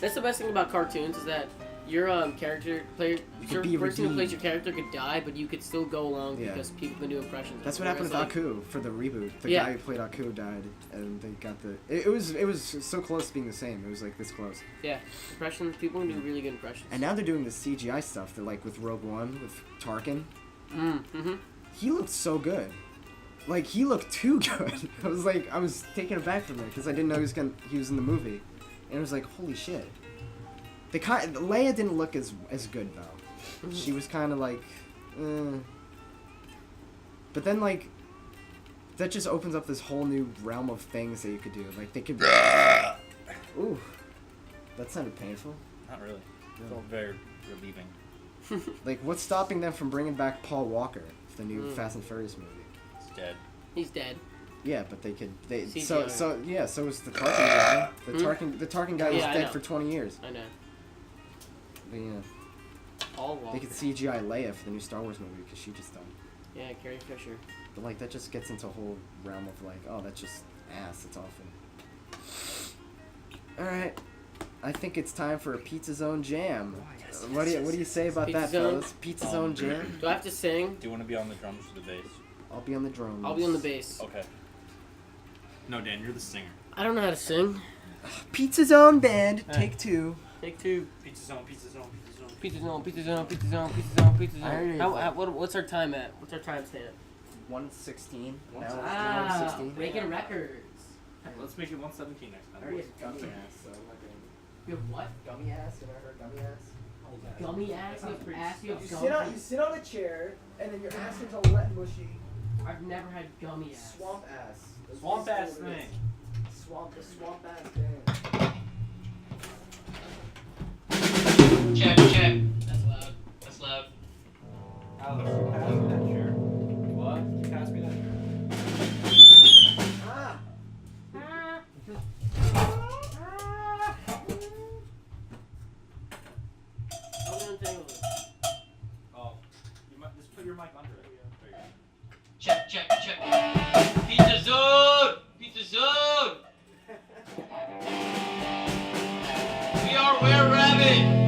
That's the best thing about cartoons is that your character player, You your could be person who plays redeemed. your character could die, but you could still go along Yeah. because people can do impressions. That's what happened with Whereas, like, Aku for the reboot. The Yeah. guy who played Aku died, and they got the. It was so close to being the same. It was like this close. Yeah, impressions. People can do really good impressions. And now they're doing the CGI stuff. They're like with Rogue One with Tarkin. Mm-hmm. He looked so good. Like he looked too good. I was taken aback from it because I didn't know he was in the movie, and it was like holy shit. Leia didn't look as good though. She was kind of like, but then like, that just opens up this whole new realm of things that you could do. Like they could. Ooh, that sounded painful. Not really. It felt very relieving. Like what's stopping them from bringing back Paul Walker, the new Fast and Furious movie? It's dead. He's dead. Yeah, but they could. CGI. So is the Tarkin guy. The Tarkin guy was Yeah, I dead know. for 20 years. I know. But yeah, Paul Walker. they could CGI Leia for the new Star Wars movie because she just died. Yeah, Carrie Fisher. But like that just gets into a whole realm of like, oh, that's just ass. It's awful. All right, I think it's time for a Pizza Zone jam. What do you say about Pizza that, Zone? fellas? Pizza Zone jam. Do I have to sing? Do you want to be on the drums or the bass? I'll be on the drums. I'll be on the bass. Okay. No, Dan, you're the singer. I don't know how to sing. Pizza Zone band, take 2. Take 2. Pizza zone, pizza zone, pizza zone. Pizza zone, pizza zone, pizza zone, pizza zone, pizza I already zone. What's our time at? What's our time stamp? 116. Now it's Ah, 116. breaking records. Let's make it 117 next time. I already have gummy ass, so I'm not gonna. You have what? Gummy ass? Have I heard gummy ass? Gummy ass? You have ass? You have You sit on a chair, and then your ass gets all wet and mushy. I've never had gummy ass. Swamp ass. Swamp ass thing. Swamp ass thing. Check, check. That's loud. That's loud. Alex, you pass me that chair. What? You pass me that chair. Ah! Oh. You might just put your mic under it. There you go. Check, check, check. Pizza zone! Pizza zone! We are Were Rabbit!